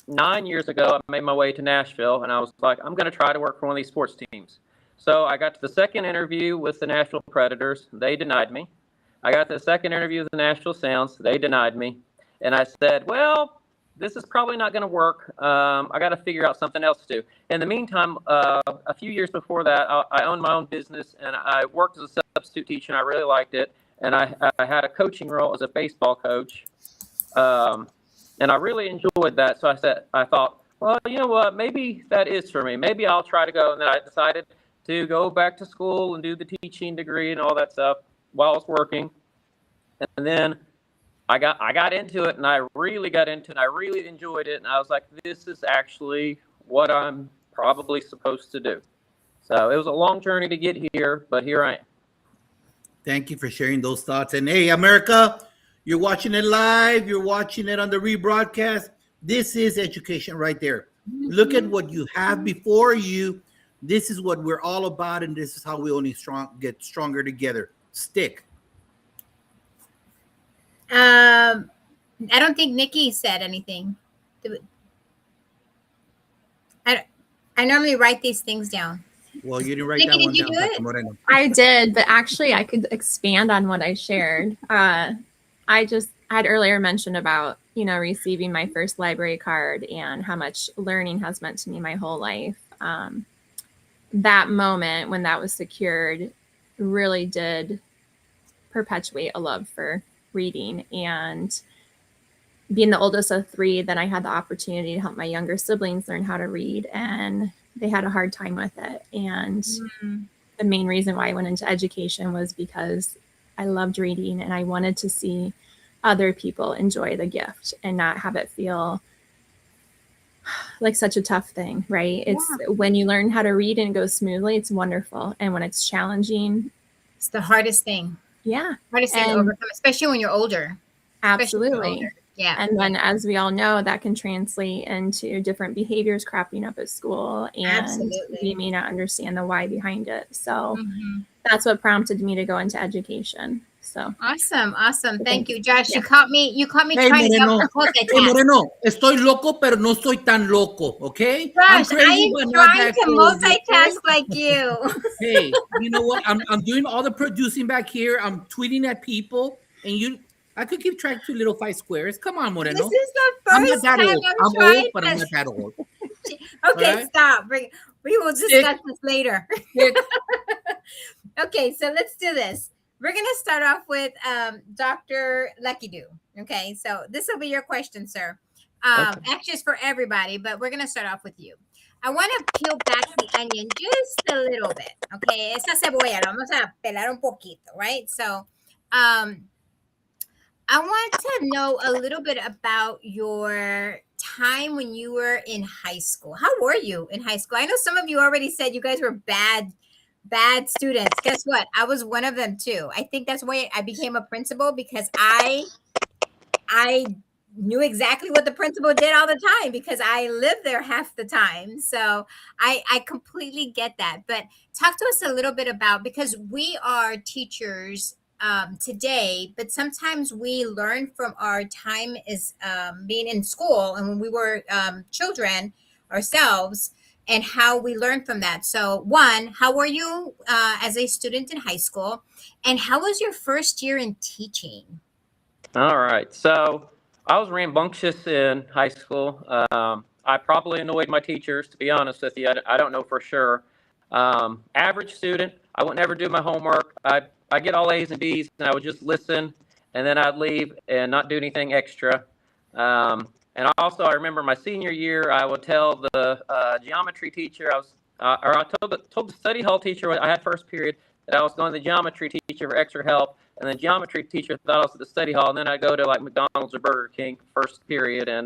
9 years ago, I made my way to Nashville, and I was like, I'm going to try to work for one of these sports teams. So I got to the second interview with the Nashville Predators. They denied me. I got to the second interview with the Nashville Sounds. They denied me. And I said, well, this is probably not going to work. I got to figure out something else to do. In the meantime, a few years before that, I owned my own business, and I worked as a substitute teacher, and I really liked it. And I had a coaching role as a baseball coach. And I really enjoyed that. So I thought, well, you know what, maybe that is for me. Maybe I'll try to go. And then I decided to go back to school and do the teaching degree and all that stuff while I was working. And then I got into it, and I really got into it. And I really enjoyed it. And I was like, this is actually what I'm probably supposed to do. So it was a long journey to get here, but here I am. Thank you for sharing those thoughts. And hey, America, you're watching it live. You're watching it on the rebroadcast. This is education right there. Look at what you have before you. This is what we're all about, and this is how we only get stronger together. Stick. I don't think Nikki said anything. I normally write these things down. Well, you didn't write Nikki, that one did you down. do it? Dr. Moreno. I did, but actually I could expand on what I shared. I had earlier mentioned about, receiving my first library card and how much learning has meant to me my whole life. That moment when that was secured really did perpetuate a love for reading. And being the oldest of three, then I had the opportunity to help my younger siblings learn how to read, and they had a hard time with it. And the main reason why I went into education was because I loved reading, and I wanted to see other people enjoy the gift and not have it feel like such a tough thing, right? It's when you learn how to read and it goes smoothly, it's wonderful. And when it's challenging, It's the hardest thing. yeah, Hardest thing to And- overcome, especially when you're older. Especially when you're absolutely. older. Yeah. And then, as we all know, that can translate into different behaviors cropping up at school, and Absolutely. we may not understand the why behind it. So Mhm. that's what prompted me to go into education. So Awesome. Thank Thanks. you, Josh. Yeah. You caught me Hey, trying to Moreno. multitask. Hey, Moreno, estoy loco, pero no soy tan loco, okay? Josh, crazy, I but am not trying that to crazy, multitask like you. Hey, you know what? I'm doing all the producing back here. I'm tweeting at people, and I could keep track to little 5 squares. Come on, Moreno. This is the I'm not first that time old. I'm I'm trying old, but I'm to. not that old. Okay, Alright. stop. We will discuss this later. Stick. Okay, so let's do this. We're gonna start off with Dr. Lucky Do. Okay, so this will be your question, sir. Okay. Actually, it's for everybody, but we're gonna start off with you. I want to peel back the onion just a little bit. Okay, esa cebolla la vamos a pelar un poquito, right? So, I want to know a little bit about your time when you were in high school. How were you in high school? I know some of you already said you guys were bad students. Guess what? I was one of them too. I think that's why I became a principal, because I knew exactly what the principal did all the time because I lived there half the time. So I completely get that. But talk to us a little bit about, because we are teachers today, but sometimes we learn from our time as being in school and when we were children ourselves, and how we learned from that. So, one, how were you as a student in high school, and how was your first year in teaching? All right. So I was rambunctious in high school. I probably annoyed my teachers, to be honest with you. I don't know for sure. Average student. I would never do my homework. I get all A's and B's, and I would just listen, and then I'd leave and not do anything extra. And also, I remember my senior year, I would tell the geometry teacher, I told the study hall teacher I had first period that I was going to the geometry teacher for extra help, and the geometry teacher thought I was at the study hall, and then I go to like McDonald's or Burger King first period, and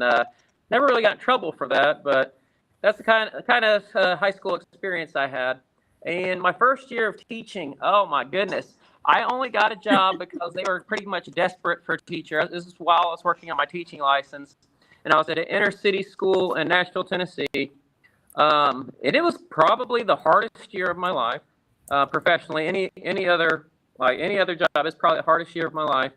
never really got in trouble for that, but that's the kind of high school experience I had. And my first year of teaching, oh my goodness, I only got a job because they were pretty much desperate for a teacher. This is while I was working on my teaching license, and I was at an inner city school in Nashville, Tennessee. And it was probably the hardest year of my life, professionally. Any other job is probably the hardest year of my life.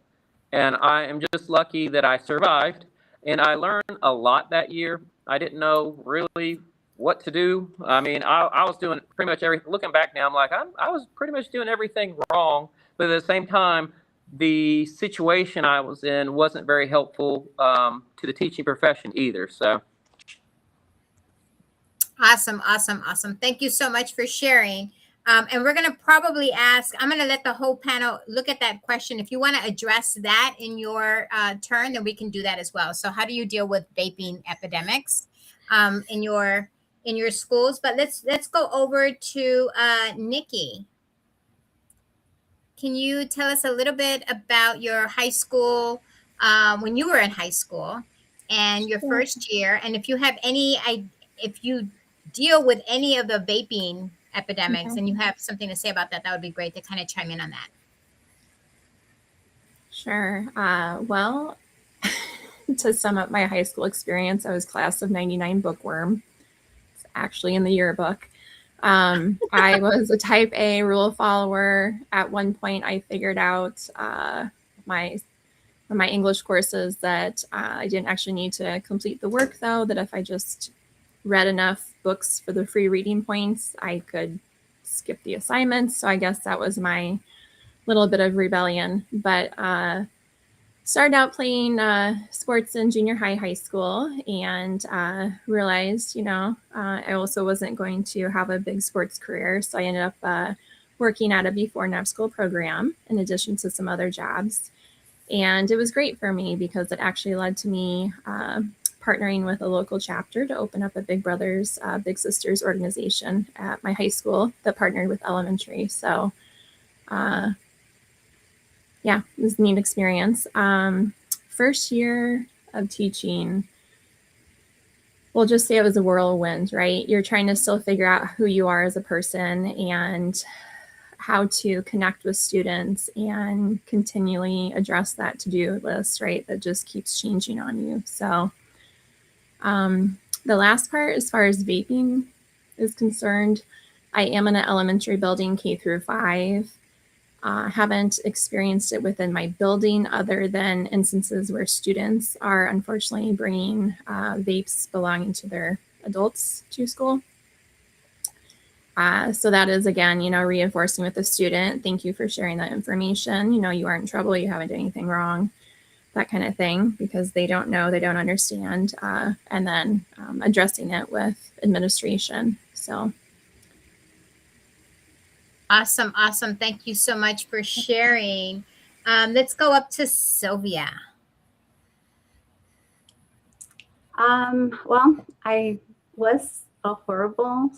And I am just lucky that I survived. And I learned a lot that year. I didn't know really what to do. I mean, I was doing pretty much everything. Looking back now, I'm like, I was pretty much doing everything wrong. But at the same time, the situation I was in wasn't very helpful to the teaching profession either. So. Awesome, awesome, awesome. Thank you so much for sharing. And we're going to probably ask, I'm going to let the whole panel look at that question. If you want to address that in your turn, then we can do that as well. So how do you deal with vaping epidemics in your schools? But let's go over to Nikki. Can you tell us a little bit about your high school, when you were in high school and your first year? And if you have if you deal with any of the vaping epidemics and you have something to say about that, that would be great to kind of chime in on that. Sure. Well, to sum up my high school experience, I was class of 99 bookworm. It's actually in the yearbook. I was a type A rule follower. At one point, I figured out my English courses that I didn't actually need to complete the work, though, that if I just read enough books for the free reading points, I could skip the assignments. So I guess that was my little bit of rebellion. But started out playing sports in junior high school, and realized, I also wasn't going to have a big sports career. So I ended up working at a before and after school program in addition to some other jobs. And it was great for me because it actually led to me partnering with a local chapter to open up a Big Brothers Big Sisters organization at my high school that partnered with elementary. So yeah, it was a neat experience. First year of teaching, we'll just say it was a whirlwind, right? You're trying to still figure out who you are as a person and how to connect with students and continually address that to-do list, right? That just keeps changing on you. So the last part, as far as vaping is concerned, I am in an elementary building, K through 5. Haven't experienced it within my building other than instances where students are unfortunately bringing vapes belonging to their adults to school. So that is, again, reinforcing with the student, thank you for sharing that information. You aren't in trouble, you haven't done anything wrong, that kind of thing, because they don't know, they don't understand, and then addressing it with administration. So. Awesome. Awesome. Thank you so much for sharing. Let's go up to Sylvia. Well, I was a horrible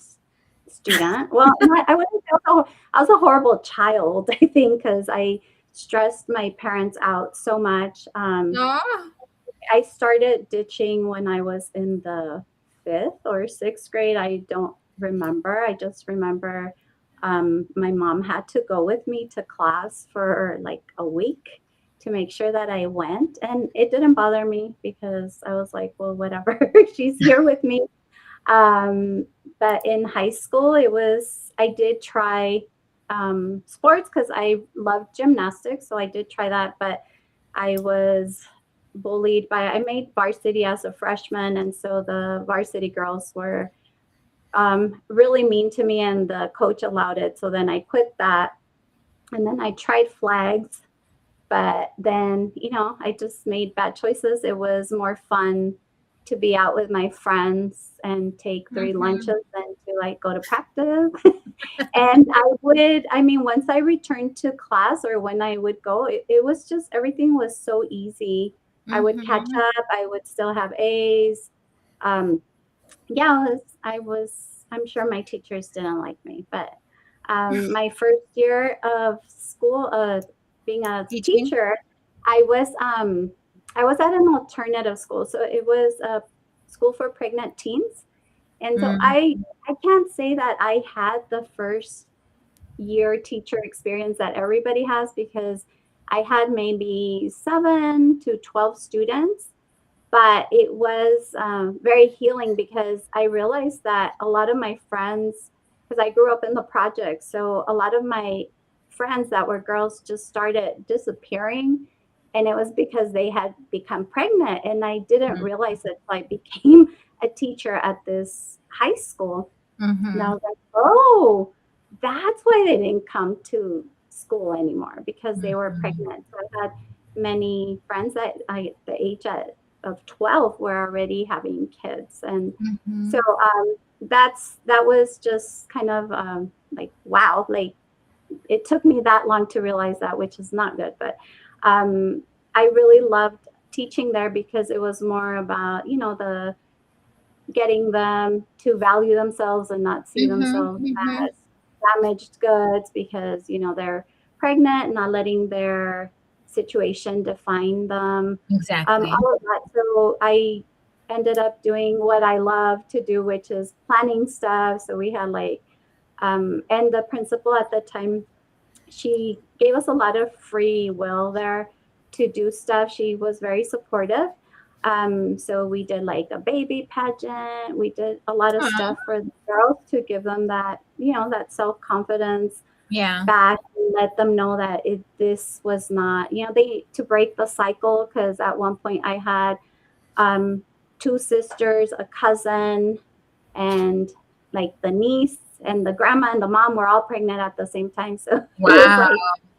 student. Well, I wouldn't say I was a horrible child, I think, because I stressed my parents out so much. I started ditching when I was in the 5th or 6th grade. I don't remember. I just remember my mom had to go with me to class for like a week to make sure that I went. And it didn't bother me because I was like, well, whatever, she's here with me. But in high school, I did try sports because I loved gymnastics. So I did try that, but I was bullied I made varsity as a freshman. And so the varsity girls were really mean to me, and the coach allowed it. So then I quit that. And then I tried flags, but then, I just made bad choices. It was more fun to be out with my friends and take 3 lunches than to go to practice. And once I returned to class or when I would go, it was just, everything was so easy. I would catch up. I would still have A's. I'm sure my teachers didn't like me, but my first year of school, being a teacher, I was at an alternative school. So it was a school for pregnant teens. And so I can't say that I had the first year teacher experience that everybody has, because I had maybe 7 to 12 students. But it was very healing because I realized that a lot of my friends, because I grew up in the project, so a lot of my friends that were girls just started disappearing. And it was because they had become pregnant. And I didn't realize that I became a teacher at this high school. And I was like, oh, that's why they didn't come to school anymore, because they were pregnant. So I had many friends that at the age of 12 were already having kids. And so that was just kind of like, wow, like it took me that long to realize that, which is not good. But I really loved teaching there because it was more about, you know, the getting them to value themselves and not see themselves as damaged goods because, you know, they're pregnant and not letting their situation define them. Exactly. All of that. So I ended up doing what I love to do, which is planning stuff. So we had like, and the principal at the time, she gave us a lot of free will there to do stuff. She was very supportive. So we did like a baby pageant. We did a lot of stuff for the girls to give them that, you know, that self-confidence back and let them know that this was not, you know, to break the cycle. Cause at one point I had, 2 sisters, a cousin, and like the niece and the grandma and the mom were all pregnant at the same time. So it was like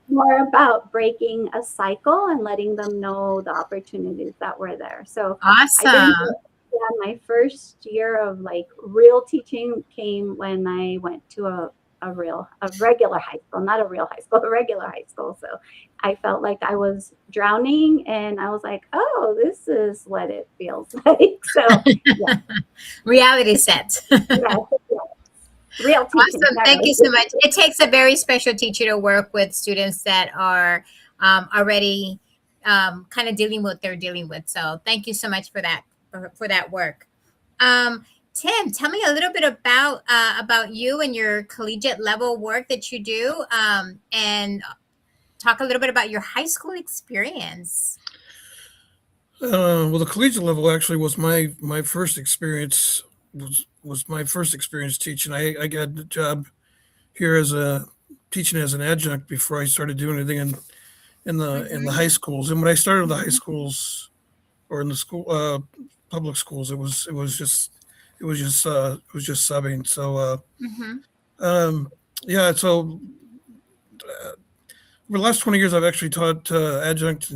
more about breaking a cycle and letting them know the opportunities that were there. So awesome. I think my first year of like real teaching came when I went to a regular high school, not a real high school, a regular high school. So I felt like I was drowning and I was like, oh, this is what it feels like. So yeah. Reality set. Real teaching. Awesome. Thank you so much. It takes a very special teacher to work with students that are already kind of dealing with what they're dealing with. So thank you so much for that work. Tim, tell me a little bit about you and your collegiate level work that you do, and talk a little bit about your high school experience. Well, the collegiate level actually was my first experience. Was my first experience teaching. I got a job here as teaching as an adjunct before I started doing anything in the high schools. And when I started in the high schools or in the school public schools, it was just subbing. So yeah. So over the last 20 years, I've actually taught adjunct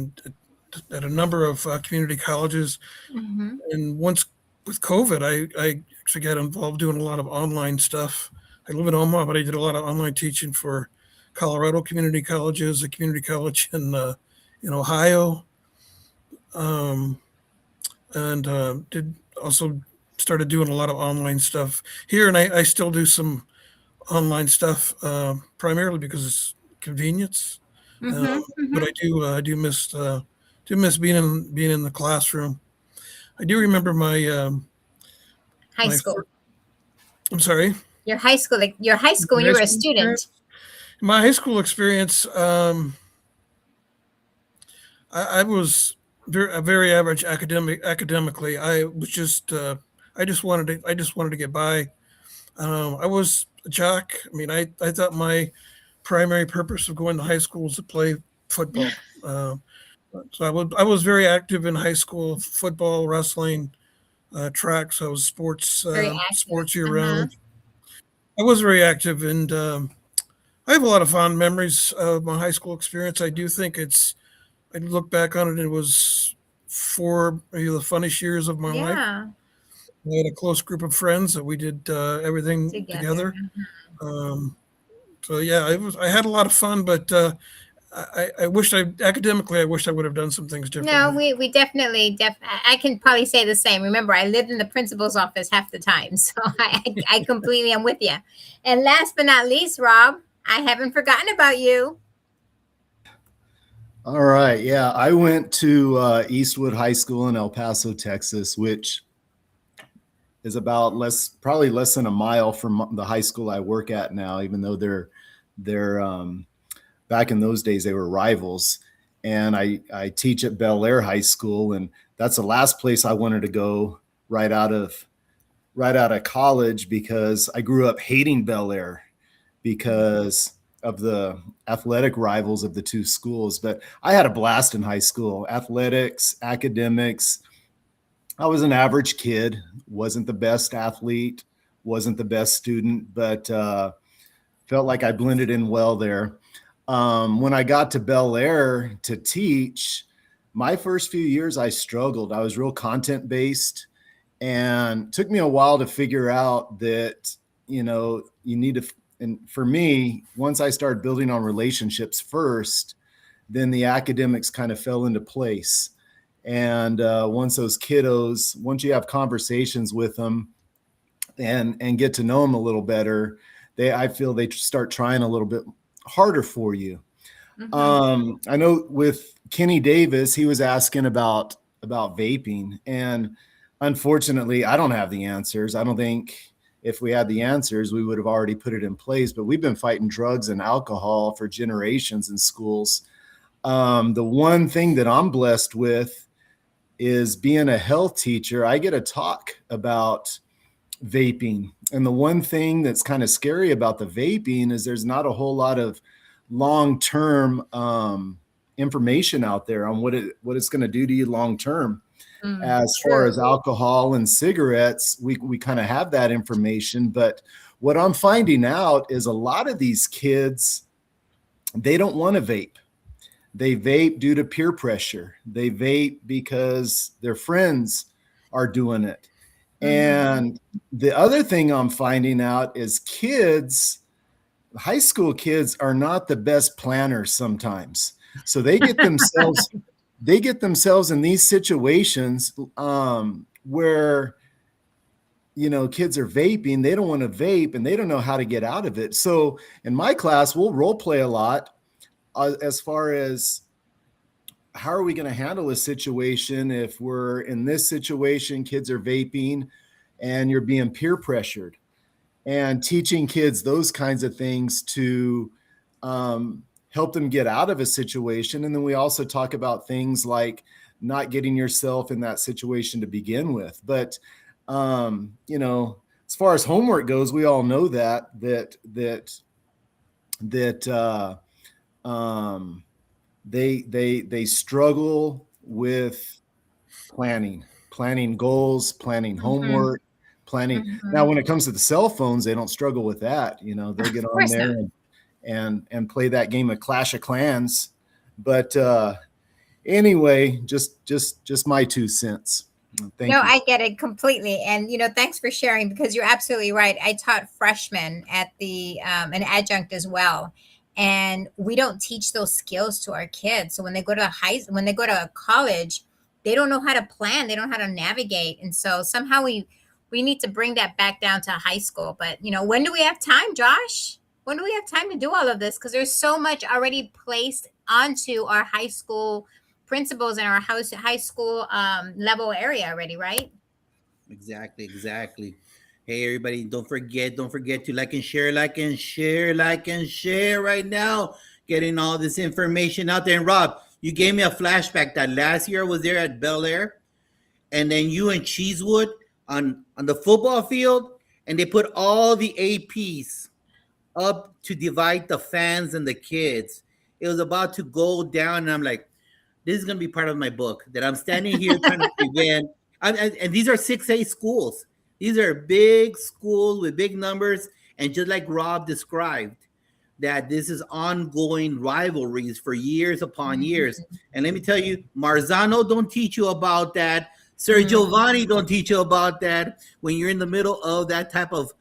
at a number of community colleges. And once with COVID, I actually got involved doing a lot of online stuff. I live in Omaha, but I did a lot of online teaching for Colorado community colleges, a community college in Ohio, and did also started doing a lot of online stuff here. And I still do some online stuff primarily because it's convenience. But I do miss being in the classroom. I do remember my high school. I'm sorry. Your high school, like your high school when you were a student. My high school experience, I was very average academically. I was just I just wanted to get by. I was a jock. I mean, I thought my primary purpose of going to high school was to play football. So I was very active in high school: football, wrestling, track. So I was sports year round. I was very active, and I have a lot of fond memories of my high school experience. I do think I look back on it, it was maybe the funnest years of my life. We had a close group of friends that we did everything together. So yeah, I had a lot of fun, but I wish academically I would have done some things differently. No, we definitely I can probably say the same. Remember, I lived in the principal's office half the time, so I completely am with you. And last but not least, Rob, I haven't forgotten about you. All right, yeah, I went to Eastwood High School in El Paso, Texas, which is about probably less than a mile from the high school I work at now, even though they're back in those days, they were rivals. And I teach at Bel Air High School, and that's the last place I wanted to go right out of college, because I grew up hating Bel Air because athletic rivals of the two schools. But I had a blast in high school. Athletics, academics. I was an average kid, wasn't the best athlete, wasn't the best student, but felt like I blended in well there. When I got to Bel Air to teach, my first few years I struggled. I was real content based, and it took me a while to figure out that, you know, you need to, and for me, once I started building on relationships first, then the academics kind of fell into place. And once those kiddos, once you have conversations with them and get to know them a little better, I feel they start trying a little bit harder for you. I know with Kenny Davis, he was asking about vaping, and unfortunately, I don't have the answers. I don't think if we had the answers, we would have already put it in place. But we've been fighting drugs and alcohol for generations in schools. The one thing that I'm blessed with is being a health teacher. I get to talk about vaping. And the one thing that's kind of scary about the vaping is there's not a whole lot of long-term information out there on what it's going to do to you long-term. As far as alcohol and cigarettes, we kind of have that information. But what I'm finding out is a lot of these kids, they don't want to vape. They vape due to peer pressure. They vape because their friends are doing it. And the other thing I'm finding out is high school kids are not the best planners sometimes. So they get themselves in these situations where, you know, kids are vaping, they don't want to vape, and they don't know how to get out of it. So in my class, we'll role play a lot as far as how are we going to handle a situation if we're in this situation, kids are vaping and you're being peer pressured, and teaching kids those kinds of things to help them get out of a situation. And then we also talk about things like not getting yourself in that situation to begin with. But, you know, as far as homework goes, we all know that they struggle with planning goals, planning homework, planning. Now, when it comes to the cell phones, they don't struggle with that. You know, they get on there and play that game of Clash of Clans. But anyway, just my 2 cents. Thank you. I get it completely. And, you know, thanks for sharing, because you're absolutely right. I taught freshmen at an adjunct as well. And we don't teach those skills to our kids. So when they go to college, they don't know how to plan. They don't know how to navigate. And so somehow we need to bring that back down to high school. But, you know, when do we have time, Josh? When do we have time to do all of this? Because there's so much already placed onto our high school principals and our high school level area already, right? Exactly. Hey, everybody, don't forget to like and share right now. Getting all this information out there. And Rob, you gave me a flashback that last year I was there at Bel Air, and then you and Cheesewood on the football field, and they put all the APs up to divide the fans and the kids. It was about to go down, and I'm like, this is going to be part of my book, that I'm standing here trying to prevent. And these are 6A schools. These are big schools with big numbers. And just like Rob described, that this is ongoing rivalries for years upon years. And let me tell you, Marzano don't teach you about that. Sir Giovanni don't teach you about that when you're in the middle of that type of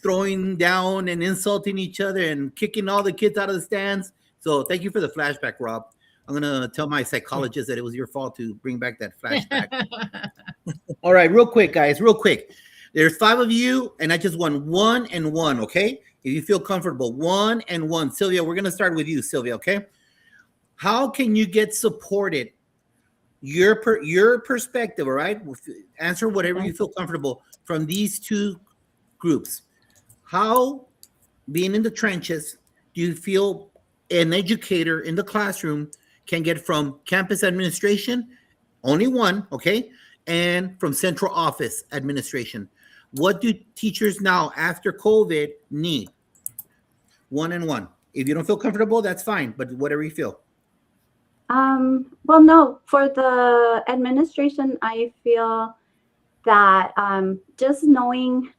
throwing down and insulting each other and kicking all the kids out of the stands. So thank you for the flashback, Rob. I'm going to tell my psychologist that it was your fault to bring back that flashback. All right, real quick, guys, real quick. There's 5 of you, and I just want 1 and 1, okay? If you feel comfortable, 1 and 1. Sylvia, we're going to start with you, Sylvia, okay? How can you get supported? Your perspective, all right? Answer whatever you feel comfortable from these 2 groups. How, being in the trenches, do you feel an educator in the classroom can get from campus administration, only 1, okay, and from central office administration? What do teachers now after COVID need? 1 and 1. If you don't feel comfortable, that's fine, but whatever you feel. Well, no, for the administration, I feel that just knowing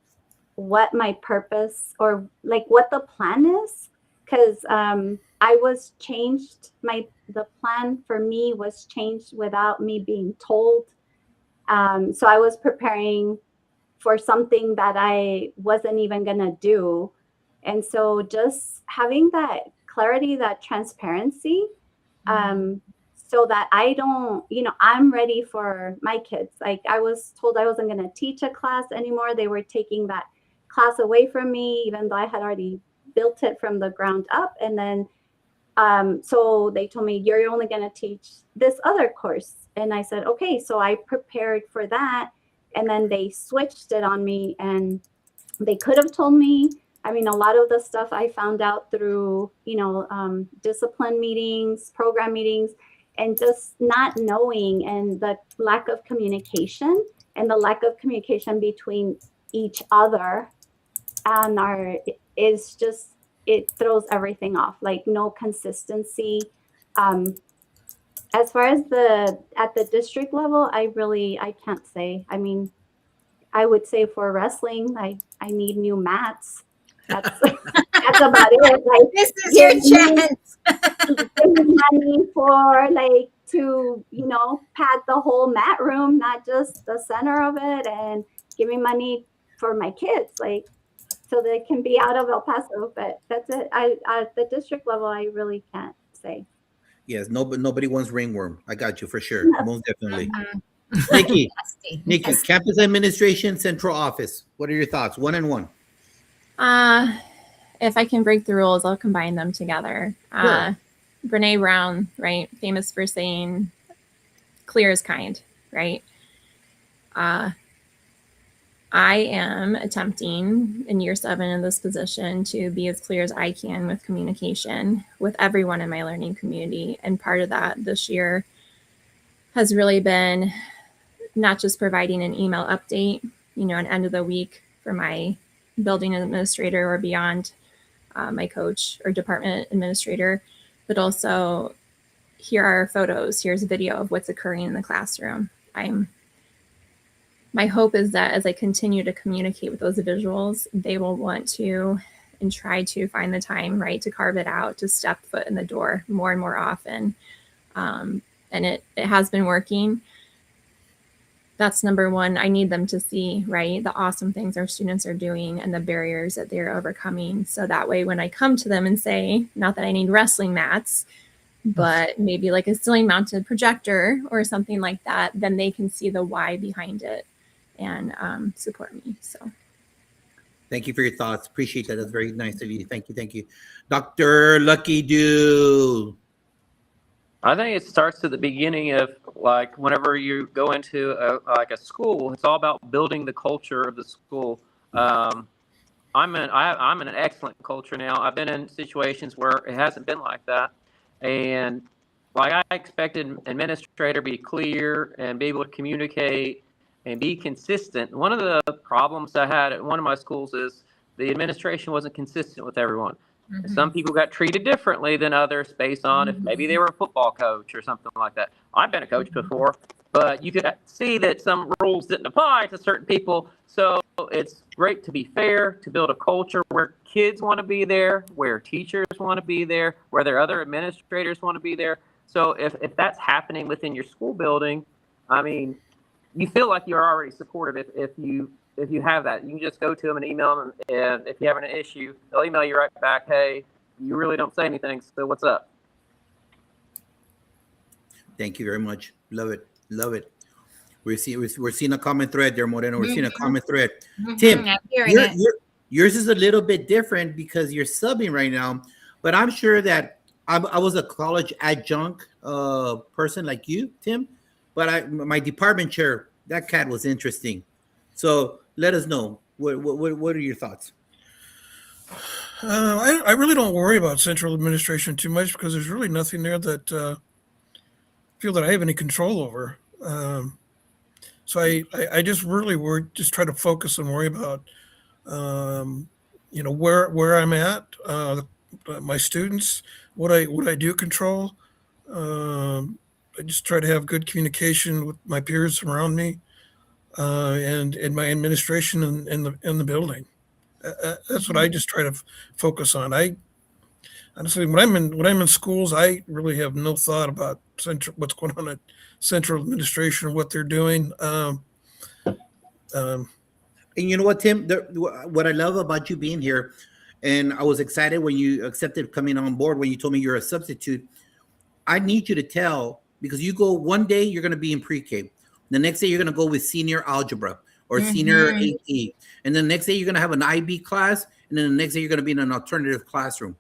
what my purpose or like what the plan is, because I was changed, the plan for me was changed without me being told. So I was preparing for something that I wasn't even gonna do. And so just having that clarity, that transparency, so that I don't, I'm ready for my kids. Like I was told I wasn't going to teach a class anymore. They were taking that class away from me, even though I had already built it from the ground up. And then, so they told me, you're only going to teach this other course. And I said, okay. So I prepared for that. And then they switched it on me, and they could have told me. I mean, a lot of the stuff I found out through, discipline meetings, program meetings, and just not knowing, and the lack of communication between each other and is just, it throws everything off, like no consistency. As far as at the district level, I can't say. I mean, I would say for wrestling, I need new mats. That's about it. Like, This is your chance. give me money for to pad the whole mat room, not just the center of it, and give me money for my kids, so they can be out of El Paso. But that's it. At the district level, I really can't say. Yes, nobody wants ringworm. I got you for sure. Yes. Most definitely. Mhm. Nikki, Nasty. Yes. campus administration, central office. What are your thoughts? One and one. If I can break the rules, I'll combine them together. Sure. Brene Brown, right? Famous for saying, clear is kind, right? I am attempting in year 7 in this position to be as clear as I can with communication with everyone in my learning community. And part of that this year has really been not just providing an email update, an end of the week for my building administrator or beyond, my coach or department administrator, but also here are photos, here's a video of what's occurring in the classroom. My hope is that as I continue to communicate with those visuals, they will want to and try to find the time, right, to carve it out, to step foot in the door more and more often. And it has been working. That's number one. I need them to see, right, the awesome things our students are doing and the barriers that they're overcoming. So that way, when I come to them and say, not that I need wrestling mats, but maybe like a ceiling mounted projector or something like that, then they can see the why behind it and support me. So Thank you for your thoughts. Appreciate that. That's very nice of you. Thank you. Thank you. Dr. Lucky Do. I think it starts at the beginning of whenever you go into a school, it's all about building the culture of the school. I'm in an excellent culture now. I've been in situations where it hasn't been like that, and I expected an administrator to be clear and be able to communicate and be consistent. One of the problems I had at one of my schools is the administration wasn't consistent with everyone. Mhm. Some people got treated differently than others based on if maybe they were a football coach or something like that. I've been a coach before, but you could see that some rules didn't apply to certain people. So it's great to be fair, to build a culture where kids want to be there, where teachers want to be there, where their other administrators want to be there. So if that's happening within your school building, I mean, you feel like you're already supportive if you have that. You can just go to them and email them, and if you have an issue, they'll email you right back, hey, you really don't say anything, so what's up? Thank you very much. Love it. Love it. We're seeing a common thread there, Moreno. We're seeing a common thread. Tim, I'm hearing it. yours is a little bit different because you're subbing right now, but I'm sure that I was a college adjunct person like you, Tim, but my department chair, that cat was interesting. So let us know. What are your thoughts? I really don't worry about central administration too much because there's really nothing there that I feel that I have any control over. So I just really just try to focus and worry about, where I'm at, my students, what I do control. I just try to have good communication with my peers around me, and in my administration and in the building. That's what I just try to focus on. I honestly, when I'm in schools, I really have no thought about what's going on at central administration or what they're doing. And you know what, Tim? What I love about you being here, and I was excited when you accepted coming on board when you told me you're a substitute. I need you to tell, because you go one day you're going to be in pre-K, the next day you're going to go with senior algebra or senior AP, and then the next day you're going to have an IB class, and then the next day you're going to be in an alternative classroom.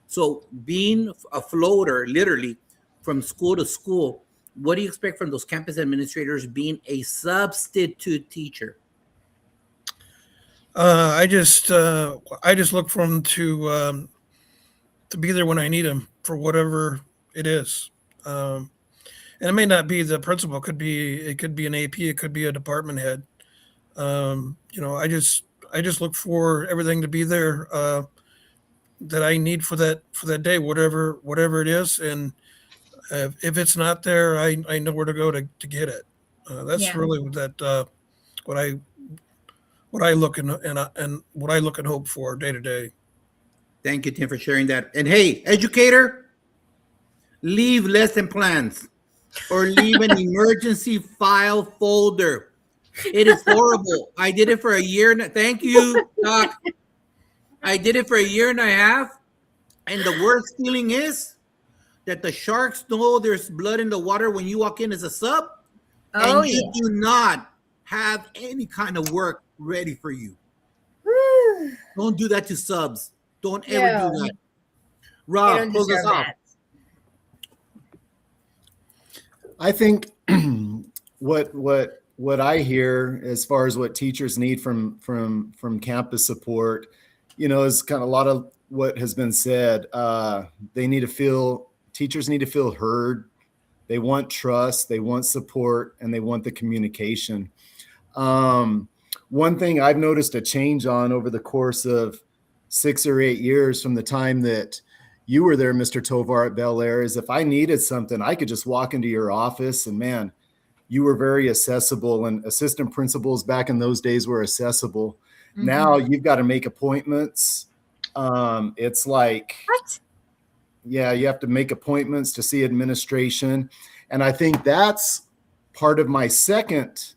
So being a floater, literally from school to school, what do you expect from those campus administrators being a substitute teacher? I just look for them to be there when I need them for whatever it is. And it may not be the principal. It could be an AP. It could be a department head. I just look for everything to be there that I need for that day, whatever it is. And if it's not there, I know where to go to get it. That's really what I look and what I look and hope for day to day. Thank you, Tim, for sharing that. And hey, educator, leave lesson plans or leave an emergency file folder. It is horrible. I did it for a year. Thank you, Doc. I did it for a year and a half. And the worst feeling is that the sharks know there's blood in the water when you walk in as a sub. Oh, and you do not have any kind of work ready for you. Woo. Don't do that to subs. Don't ever do that. They Rob, don't close us deserve off. that. I think what I hear as far as what teachers need from campus support, is kind of a lot of what has been said. Teachers need to feel heard. They want trust, they want support, and they want the communication. One thing I've noticed a change on over the course of 6 or 8 years from the time that you were there, Mr. Tovar at Bel Air, is if I needed something, I could just walk into your office and man, you were very accessible, and assistant principals back in those days were accessible. Mm-hmm. Now you've got to make appointments. It's like, what? Yeah, you have to make appointments to see administration. And I think that's part of my second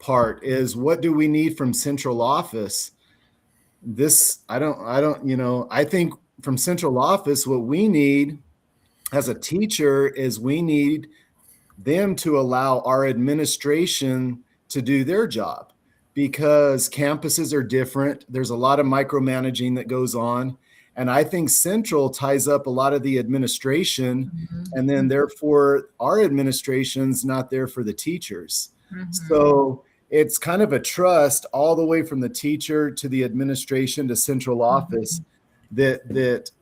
part is what do we need from central office? I think from central office, what we need as a teacher is we need them to allow our administration to do their job because campuses are different. There's a lot of micromanaging that goes on. And I think central ties up a lot of the administration, and then therefore our administration's not there for the teachers. So it's kind of a trust all the way from the teacher to the administration to central office that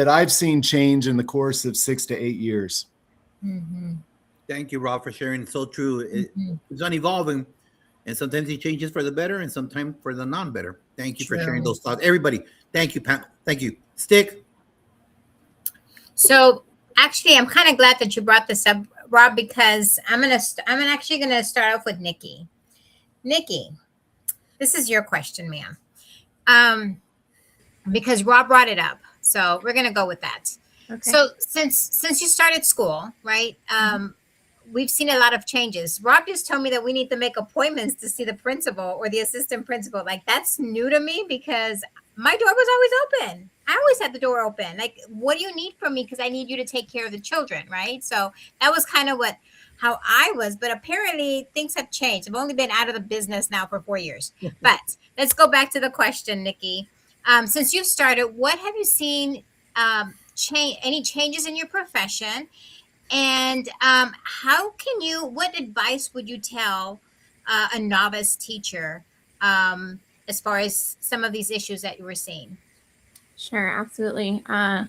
I've seen change in the course of 6 to 8 years. Thank you, Rob, for sharing. It's so true. It's on evolving, and sometimes it changes for the better and sometimes for the non-better. Thank you for sharing those thoughts. Everybody, thank you, Pam. Thank you. Stick. So actually, I'm kind of glad that you brought this up, Rob, because I'm actually gonna start off with Nikki. Nikki, this is your question, ma'am. Because Rob brought it up, so we're gonna go with that. Okay. So since you started school, right? We've seen a lot of changes. Rob just told me that we need to make appointments to see the principal or the assistant principal. Like, that's new to me because my door was always open. I always had the door open. Like, what do you need from me? Because I need you to take care of the children, right? So that was kind of how I was. But apparently things have changed. I've only been out of the business now for 4 years. But let's go back to the question, Nikki. Since you've started, what have you seen any changes in your profession? And what advice would you tell a novice teacher as far as some of these issues that you were seeing? Sure, absolutely. To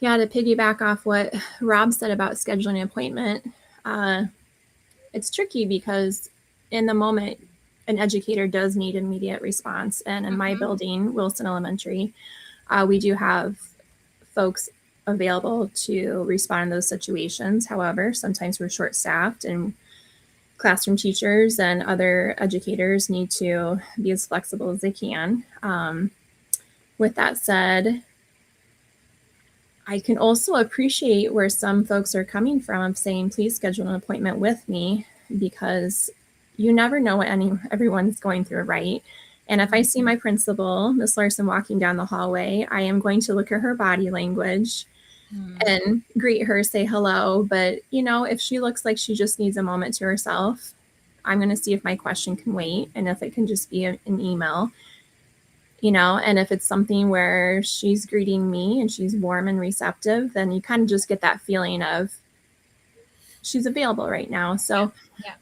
piggyback off what Rob said about scheduling an appointment, it's tricky because in the moment, an educator does need immediate response. And in my building, Wilson Elementary, we do have folks available to respond in those situations. However, sometimes we're short-staffed, and classroom teachers and other educators need to be as flexible as they can. With that said, I can also appreciate where some folks are coming from of saying, please schedule an appointment with me, because you never know what everyone's going through, right? And if I see my principal, Miss Larson, walking down the hallway, I am going to look at her body language and greet her, say hello. But, if she looks like she just needs a moment to herself, I'm going to see if my question can wait, and if it can just be an email, and if it's something where she's greeting me and she's warm and receptive, then you kind of just get that feeling of she's available right now. So Yeah.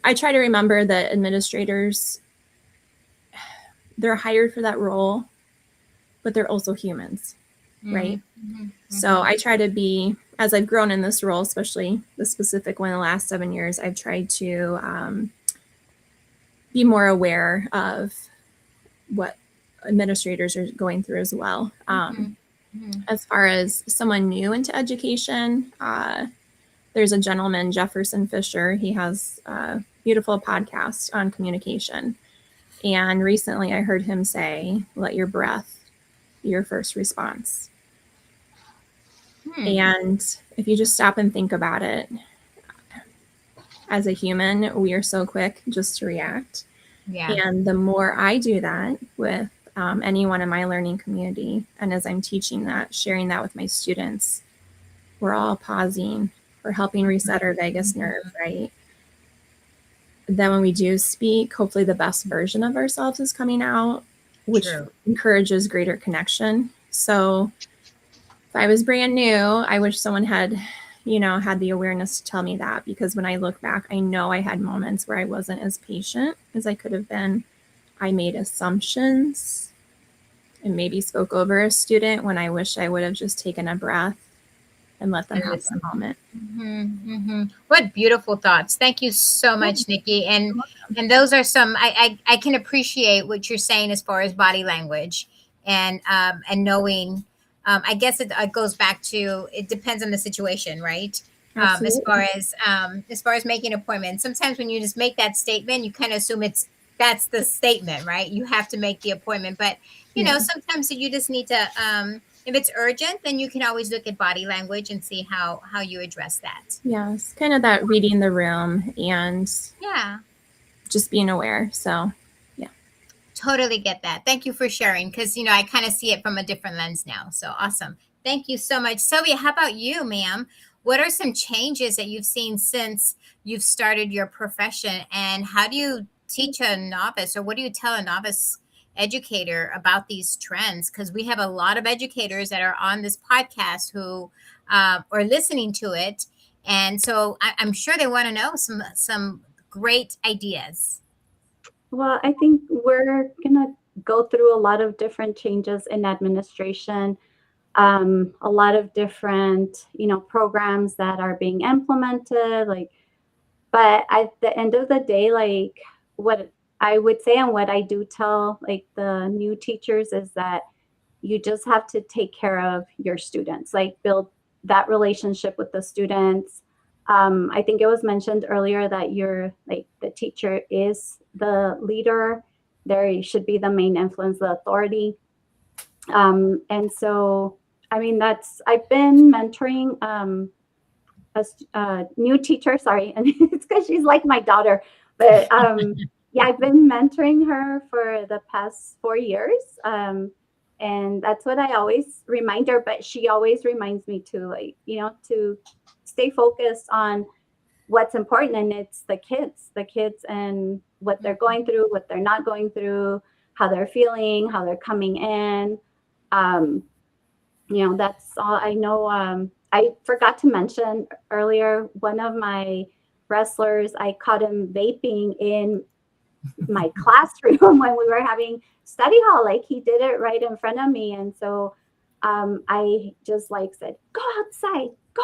I try to remember that administrators, they're hired for that role, but they're also humans, right? So I try to be, as I've grown in this role, especially the specific one in the last 7 years, I've tried to be more aware of what administrators are going through as well. As far as someone new into education, there's a gentleman, Jefferson Fisher. He has a beautiful podcast on communication. And recently I heard him say, let your breath be your first response. And if you just stop and think about it, as a human, we are so quick just to react. Yeah. And the more I do that with anyone in my learning community, and as I'm teaching that, sharing that with my students, we're all pausing, we're helping reset our vagus nerve, right? Then when we do speak, hopefully the best version of ourselves is coming out, which encourages greater connection. So if I was brand new, I wish someone had, had the awareness to tell me that, because when I look back, I know I had moments where I wasn't as patient as I could have been. I made assumptions and maybe spoke over a student when I wish I would have just taken a breath and let them have the moment. What beautiful thoughts. Thank you so much, Nikki. And those are some, I can appreciate what you're saying as far as body language and knowing, I guess it goes back to, it depends on the situation, right? As far as making appointments, sometimes when you just make that statement, you kind of assume that's the statement, right? You have to make the appointment, but you know, sometimes you just need to, if it's urgent, then you can always look at body language and see how you address that. Yes, kind of that reading the room and just being aware. So totally get that. Thank you for sharing, because I kind of see it from a different lens now. So awesome. Thank you so much. Sylvia, how about you, ma'am? What are some changes that you've seen since you've started your profession, and how do you teach a novice, or what do you tell a novice educator about these trends? Because we have a lot of educators that are on this podcast who are listening to it, and so I'm sure they want to know some great ideas. Well, I think we're going to go through a lot of different changes in administration, a lot of different, programs that are being implemented, but at the end of the day, what I would say and what I do tell the new teachers is that you just have to take care of your students, build that relationship with the students. I think it was mentioned earlier that the teacher is the leader. There should be the main influence, the authority. And so, I've been mentoring a new teacher, sorry, and it's because she's like my daughter, but I've been mentoring her for the past 4 years. And that's what I always remind her, but she always reminds me to to stay focused on what's important, and it's the kids and what they're going through, what they're not going through, how they're feeling, how they're coming in. That's all I know. I forgot to mention earlier, one of my wrestlers, I caught him vaping in my classroom when we were having study hall. He did it right in front of me. And so I just said, go outside, go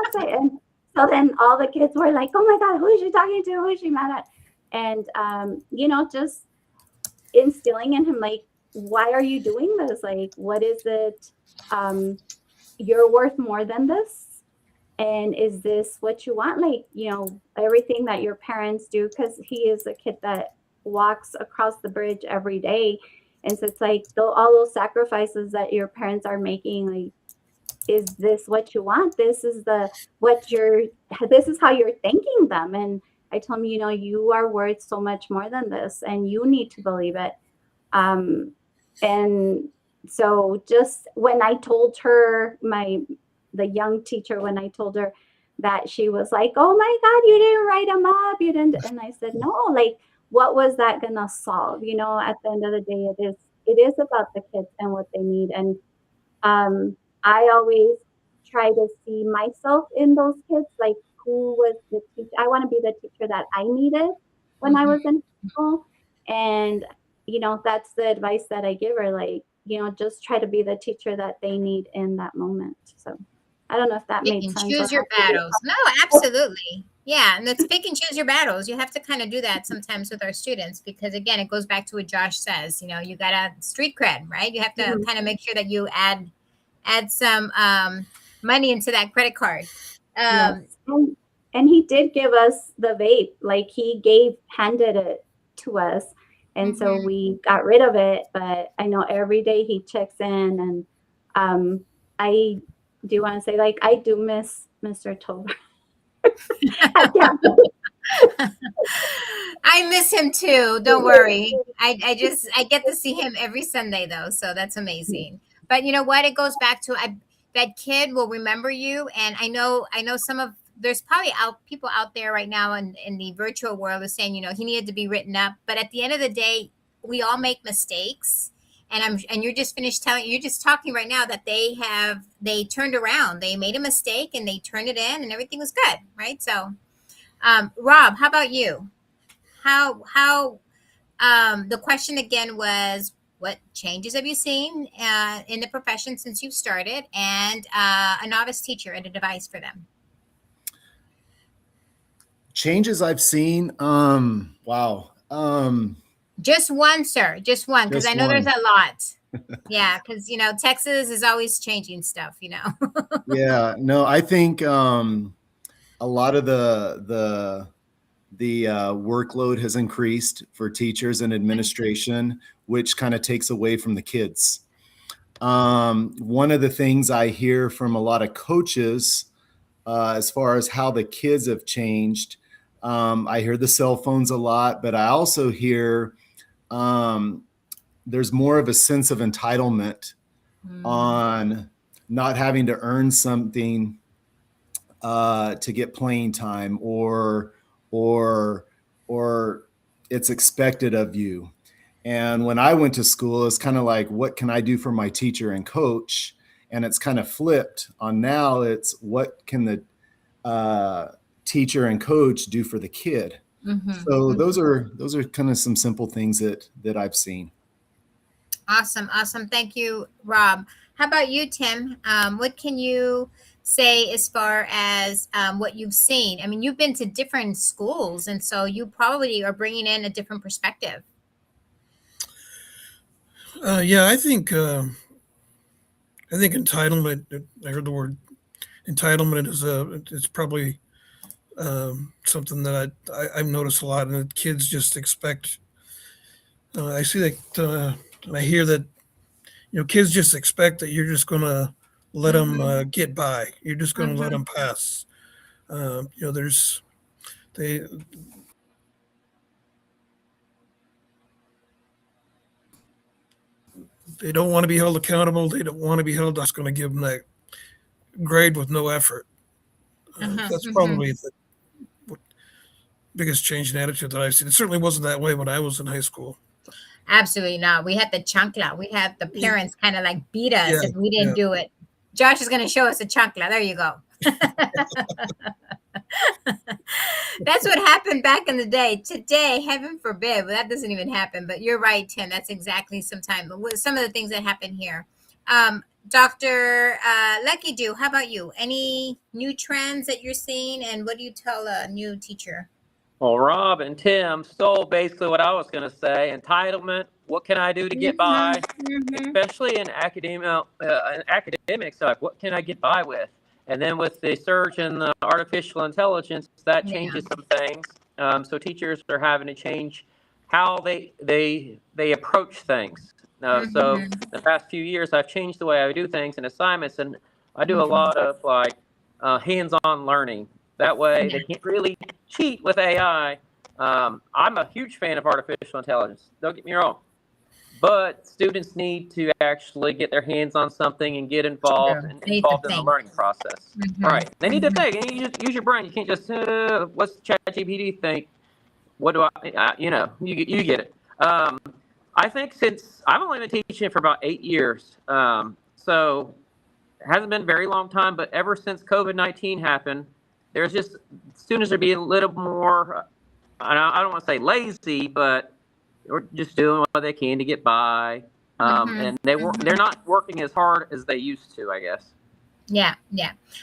outside. And so then all the kids were like, oh my God, who is she talking to? Who is she mad at? And, just instilling in him, why are you doing this? What is it? you're worth more than this. And is this what you want? Like, everything that your parents do, because he is a kid that walks across the bridge every day. And so it's like all those sacrifices that your parents are making, like, is this what you want? This is this is how you're thanking them. And I told him, you are worth so much more than this, and you need to believe it. And so just when I told her, the young teacher, when I told her that, she was like, oh my God, you didn't write them up. You didn't. And I said, no, like, what was that going to solve? At the end of the day, it is about the kids and what they need. And I always try to see myself in those kids, like, who was the teacher? I want to be the teacher that I needed when I was in school. And, that's the advice that I give her, like, just try to be the teacher that they need in that moment. So I don't know if that Pick made and sense. choose your battles. No, absolutely. Yeah, and let's pick and choose your battles. You have to kind of do that sometimes with our students, because again, it goes back to what Josh says. You got to street cred, right? You have to kind of make sure that you add some money into that credit card. Yes. And he did give us the vape. Like, he handed it to us. And so we got rid of it, but I know every day he checks in. And I do want to say, like, I do miss Mr. Tober. I miss him too. Don't worry. I get to see him every Sunday though, so that's amazing. But you know what? It goes back to that kid will remember you. And I know there's probably people out there right now in the virtual world are saying, he needed to be written up. But at the end of the day, we all make mistakes. And you're just talking right now that they turned around. They made a mistake and they turned it in and everything was good. Right. So, Rob, how about you? How the question again was, what changes have you seen in the profession since you've started, and a novice teacher and a device for them? Changes I've seen. Wow. Just one, sir. Just one, because I know there's a lot. Yeah, because Texas is always changing stuff. Yeah. No, I think a lot of the workload has increased for teachers and administration, which kind of takes away from the kids. One of the things I hear from a lot of coaches, as far as how the kids have changed, I hear the cell phones a lot, but I also hear there's more of a sense of entitlement on not having to earn something to get playing time, or it's expected of you. And when I went to school, it's kind of like, what can I do for my teacher and coach? And it's kind of flipped on now. It's what can the teacher and coach do for the kid? So those are kind of some simple things that I've seen. Awesome. Thank you, Rob. How about you, Tim? What can you say as far as what you've seen? I mean, you've been to different schools, and so you probably are bringing in a different perspective. Yeah, I think entitlement. I heard the word entitlement is probably something that I've noticed a lot, and that kids just expect. I see that, and I hear that kids just expect that you're just going to let them get by. You're just going to let them pass. They don't want to be held accountable. They don't want to be held. That's going to give them that grade with no effort. That's probably the biggest change in attitude that I've seen. It certainly wasn't that way when I was in high school. Absolutely not. We had the chancla. We had the parents kind of like beat us if we didn't do it. Josh is going to show us a chancla. There you go. That's what happened back in the day. Today, heaven forbid, but that doesn't even happen. But you're right, Tim. That's exactly some of the things that happen here. Dr. Lucky Do, how about you? Any new trends that you're seeing, and what do you tell a new teacher? Well, Rob and Tim stole basically what I was going to say. Entitlement. What can I do to get by? Especially in academics, like what can I get by with? And then with the surge in the artificial intelligence, that changes some things. So teachers are having to change how they approach things. So the past few years, I've changed the way I do things in assignments, and I do a lot of like hands-on learning. That way, they can't really cheat with AI. I'm a huge fan of artificial intelligence. Don't get me wrong. But students need to actually get their hands on something and get involved in the learning process. Right. They need to think. And you use your brain. You can't just, what's ChatGPT think? What do you get it. I think since I've only been teaching for about 8 years, so it hasn't been a very long time, but ever since COVID-19 happened, there's just students are being a little more, I don't want to say lazy, but they're just doing what they can to get by. And they're not working as hard as they used to, I guess. Yeah.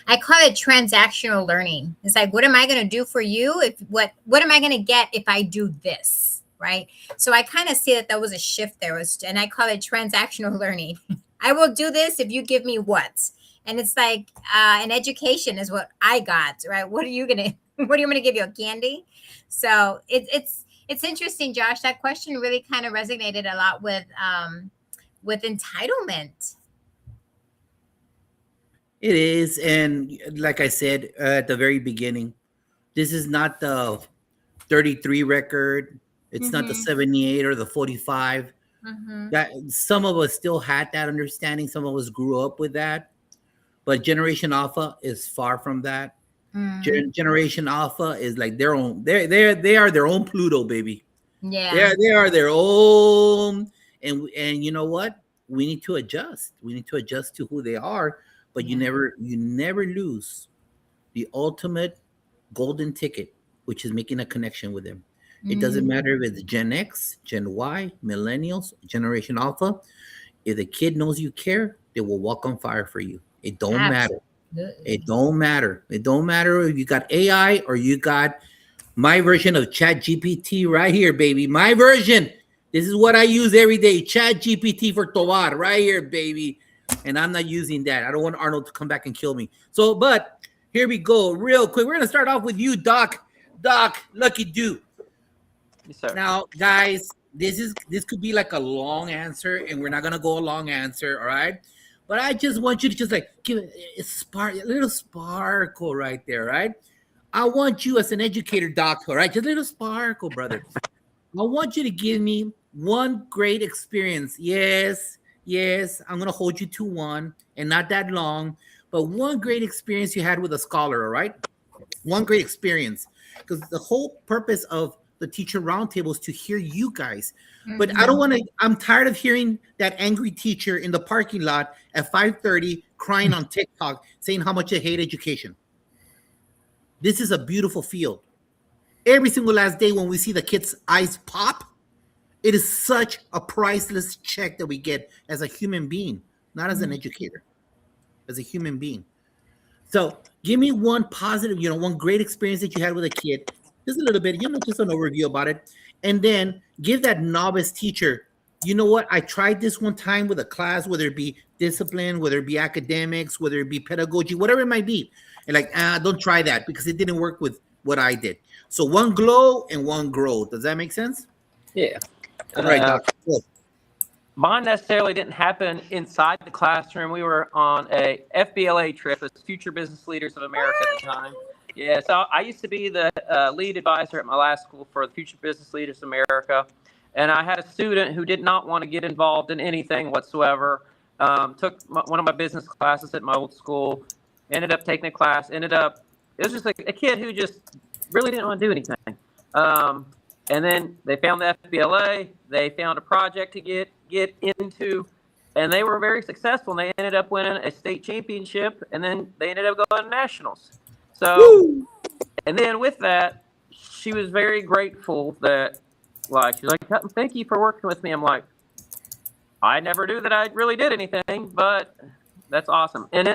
I call it transactional learning. It's like, what am I going to do for you? What am I going to get if I do this? Right. So I kind of see that was a shift there, and I call it transactional learning. I will do this if you give me what. And it's like an education is what I got, right? What are you going to give you, a candy? So it's interesting, Josh. That question really kind of resonated a lot with entitlement. It is. And like I said at the very beginning, this is not the 33 record. It's not the 78 or the 45. That some of us still had that understanding. Some of us grew up with that. But Generation Alpha is far from that. Generation Alpha is like their own. They are their own Pluto, baby. Yeah, they are their own. And you know what? We need to adjust. We need to adjust to who they are. But you never lose the ultimate golden ticket, which is making a connection with them. It doesn't matter if it's Gen X, Gen Y, Millennials, Generation Alpha. If the kid knows you care, they will walk on fire for you. It don't matter. It don't matter. It don't matter if you got AI or you got my version of ChatGPT right here, baby. My version. This is what I use every day. ChatGPT for Tovar right here, baby. And I'm not using that. I don't want Arnold to come back and kill me. So, but here we go. Real quick. We're going to start off with you, Doc. Doc, Lucky Dude. Yes, sir. Now, guys, this could be like a long answer, and we're not going to go a long answer, all right? But I just want you to just like give it a little sparkle right there, right? I want you as an educator, Doc, all right? Just a little sparkle, brother. I want you to give me one great experience. Yes, I'm going to hold you to one, and not that long, but one great experience you had with a scholar, all right? One great experience. Because the whole purpose of the teacher roundtable is to hear you guys. But I don't want to, I'm tired of hearing that angry teacher in the parking lot at 5:30 crying on TikTok saying how much they hate education. This is a beautiful field. Every single last day when we see the kids' eyes pop, it is such a priceless check that we get as a human being, not as an educator, as a human being. So give me one positive, one great experience that you had with a kid. Just a little bit, just an overview about it. And then give that novice teacher, you know what? I tried this one time with a class, whether it be discipline, whether it be academics, whether it be pedagogy, whatever it might be. And like, don't try that because it didn't work with what I did. So one glow and one grow. Does that make sense? Yeah. All right, Doc. Mine necessarily didn't happen inside the classroom. We were on a FBLA trip as Future Business Leaders of America at the time. Yeah, so I used to be the lead advisor at my last school for the Future Business Leaders of America. And I had a student who did not want to get involved in anything whatsoever. Took one of my business classes at my old school, ended up taking a class, it was just like a kid who just really didn't want to do anything. And then they found the FBLA, they found a project to get into, and they were very successful. And they ended up winning a state championship, and then they ended up going to nationals. So, and then with that, she was very grateful that, like, she's like, thank you for working with me. I'm like, I never knew that I really did anything, but that's awesome. And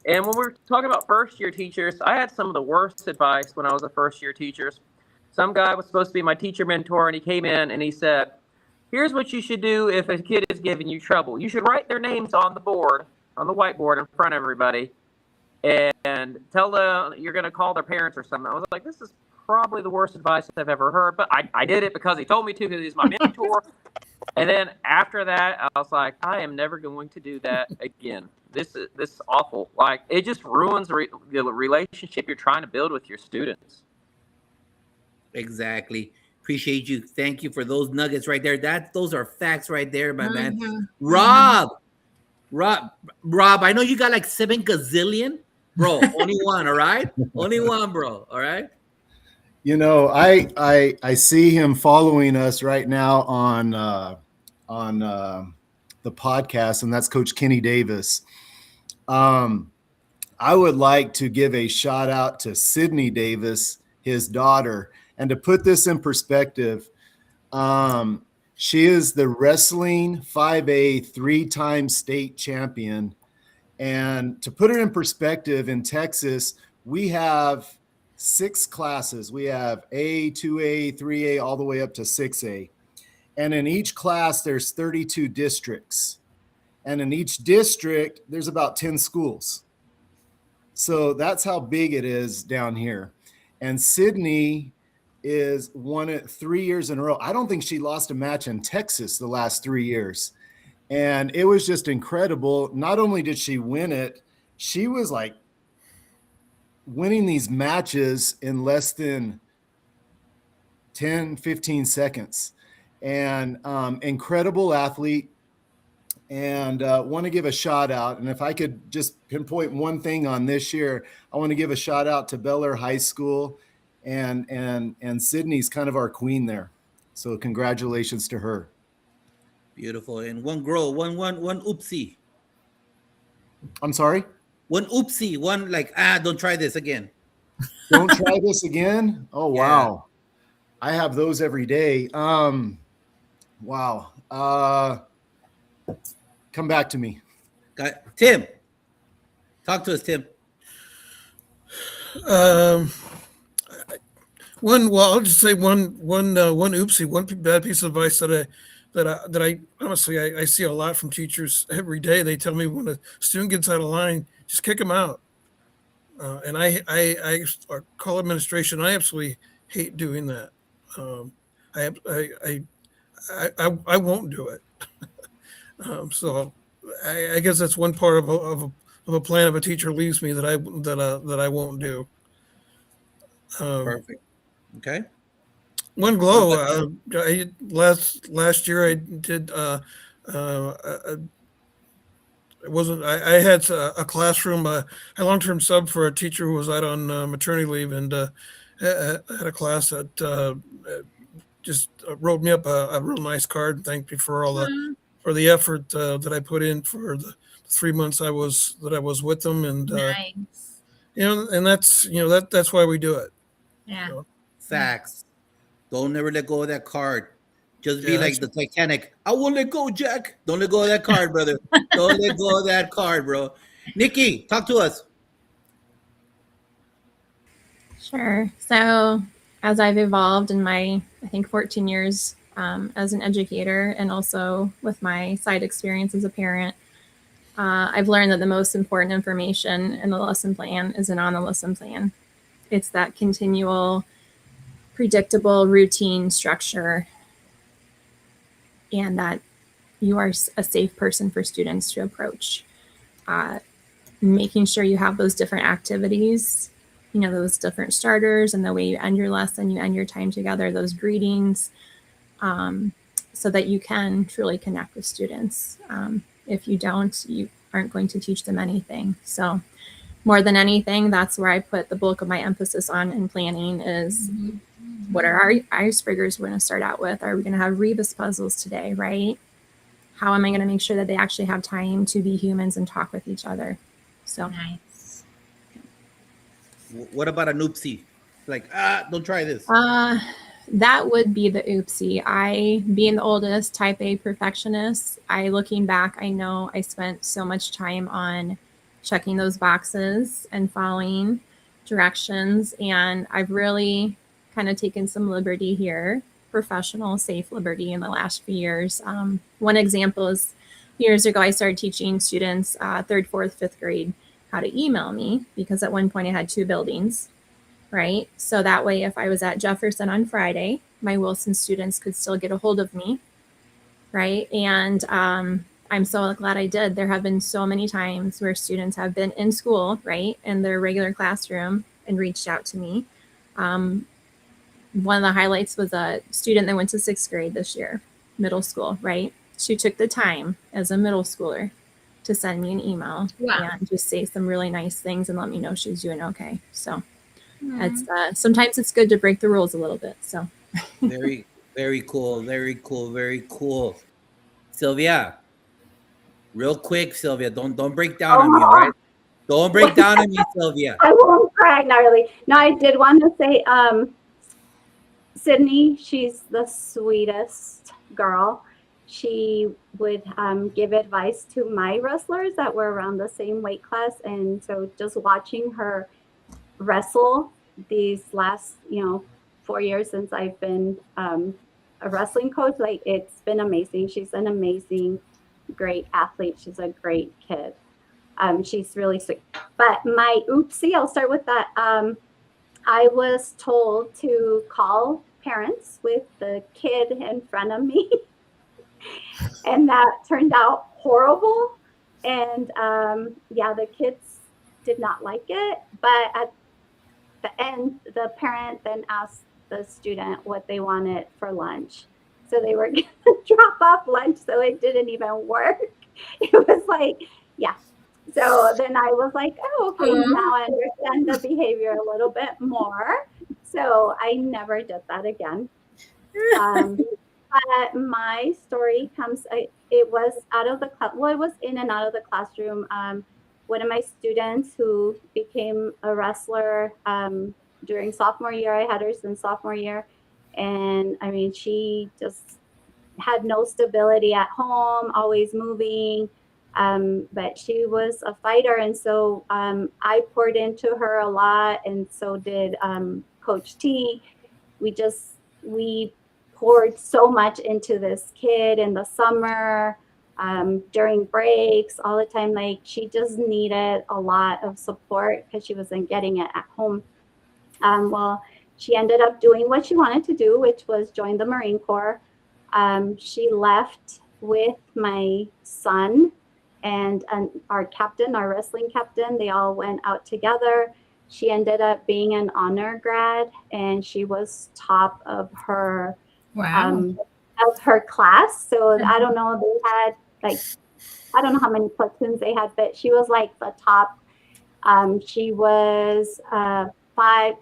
when we're talking about first year teachers, I had some of the worst advice when I was a first year teacher. some guy was supposed to be my teacher mentor, and he came in and he said, here's what you should do if a kid is giving you trouble. You should write their names on the board, on the whiteboard in front of everybody, and tell them you're going to call their parents or something. I was like, this is probably the worst advice I've ever heard, but I did it because he told me to, because he's my mentor. And then after that, I was like, I am never going to do that again. This is awful. Like, it just ruins the relationship you're trying to build with your students. Exactly. Appreciate you. Thank you for those nuggets right there. Those are facts right there, my man. Mhm. Rob, I know you got like 7 gazillion, bro. Only one, all right? Only one, bro. All right. You know, I see him following us right now on the podcast, and that's Coach Kenny Davis. I would like to give a shout out to Sydney Davis, his daughter, and to put this in perspective, she is the wrestling 5A 3-time state champion. And to put it in perspective, in Texas, we have 6 classes. We have A, 2A, 3A, all the way up to 6A. And in each class, there's 32 districts. And in each district, there's about 10 schools. So that's how big it is down here. And Sydney is won it 3 years in a row. I don't think she lost a match in Texas the last 3 years. And it was just incredible. Not only did she win it, she was like winning these matches in less than 10, 15 seconds. And incredible athlete. And want to give a shout out. And if I could just pinpoint one thing on this year, I want to give a shout out to Bel Air High School. And Sydney's kind of our queen there. So congratulations to her. Beautiful. And one girl, one oopsie. I'm sorry? One oopsie. One like, don't try this again. Don't try this again? Oh, Yeah. wow. I have those every day. Wow. Come back to me. Tim. Talk to us, Tim. I'll just say one oopsie, one bad piece of advice that I honestly I see a lot from teachers every day. They tell me when a student gets out of line, just kick them out. And I call administration. I absolutely hate doing that. I won't do it. So I guess that's one part of a plan if a teacher leaves me that I won't do. Perfect. Okay. One glow. Last year I did. It wasn't. I had a classroom. I long-term sub for a teacher who was out on maternity leave, and had a class that just wrote me up a real nice card and thanked me for all the effort that I put in for the 3 months I was with them, and Nice. and that's why we do it. Yeah. You know? Facts. Don't never let go of that card. Just be Yeah, like the Titanic. I won't let go, Jack. Don't let go of that card, brother. Don't let go of that card, bro. Nikki, talk to us. Sure. So as I've evolved in my, I think, 14 years as an educator, and also with my side experience as a parent, I've learned that the most important information in the lesson plan isn't on the lesson plan. It's that continual, predictable routine structure, and that you are a safe person for students to approach. Making sure you have those different activities, those different starters, and the way you end your lesson, you end your time together, those greetings, so that you can truly connect with students. If you don't, you aren't going to teach them anything. So more than anything, that's where I put the bulk of my emphasis on in planning is what are our icebreakers we're going to start out with? Are we going to have Rebus puzzles today, right? How am I going to make sure that they actually have time to be humans and talk with each other? So Nice. What about an oopsie? Like, don't try this. that would be the oopsie. I, being the oldest, type A perfectionist, looking back, I know I spent so much time on checking those boxes and following directions. And I've really kind of taken some liberty here, professional, safe liberty in the last few years. One example is years ago, I started teaching students, third, fourth, fifth grade, how to email me, because at one point I had 2 buildings, right? So that way, if I was at Jefferson on Friday, my Wilson students could still get a hold of me, right? And I'm so glad I did. There have been so many times where students have been in school, right, in their regular classroom and reached out to me. One of the highlights was a student that went to 6th grade this year, middle school, right? She took the time as a middle schooler to send me an email and just say some really nice things and let me know she's doing okay. So it's sometimes it's good to break the rules a little bit. So Very, very cool. Very cool. Very cool. Sylvia, real quick, Sylvia, don't break down on me, all right? Don't break down on me, Sylvia. I won't cry, gnarly. No, I did want to say, Sydney, she's the sweetest girl. She would give advice to my wrestlers that were around the same weight class. And so just watching her wrestle these last, 4 years since I've been a wrestling coach, like it's been amazing. She's an amazing, great athlete. She's a great kid. She's really sweet. But my oopsie, I'll start with that. I was told to call parents with the kid in front of me. And that turned out horrible. And the kids did not like it. But at the end, the parent then asked the student what they wanted for lunch. So they were going to drop off lunch. So it didn't even work. It was like, yeah. So then I was like, oh, okay, now I understand the behavior a little bit more. So I never did that again. But my story comes, it was out of the class, well, it was in and out of the classroom. One of my students who became a wrestler during sophomore year, I had her since sophomore year. And I mean, she just had no stability at home, always moving. But she was a fighter. And so I poured into her a lot. And so did Coach T. We poured so much into this kid in the summer, during breaks, all the time. Like she just needed a lot of support because she wasn't getting it at home. Well, she ended up doing what she wanted to do, which was join the Marine Corps. She left with my son and our captain, our wrestling captain. They all went out together. She ended up being an honor grad, and she was top of her class. So I don't know, they had like, I don't know how many platoons they had, but she was like the top. She was 5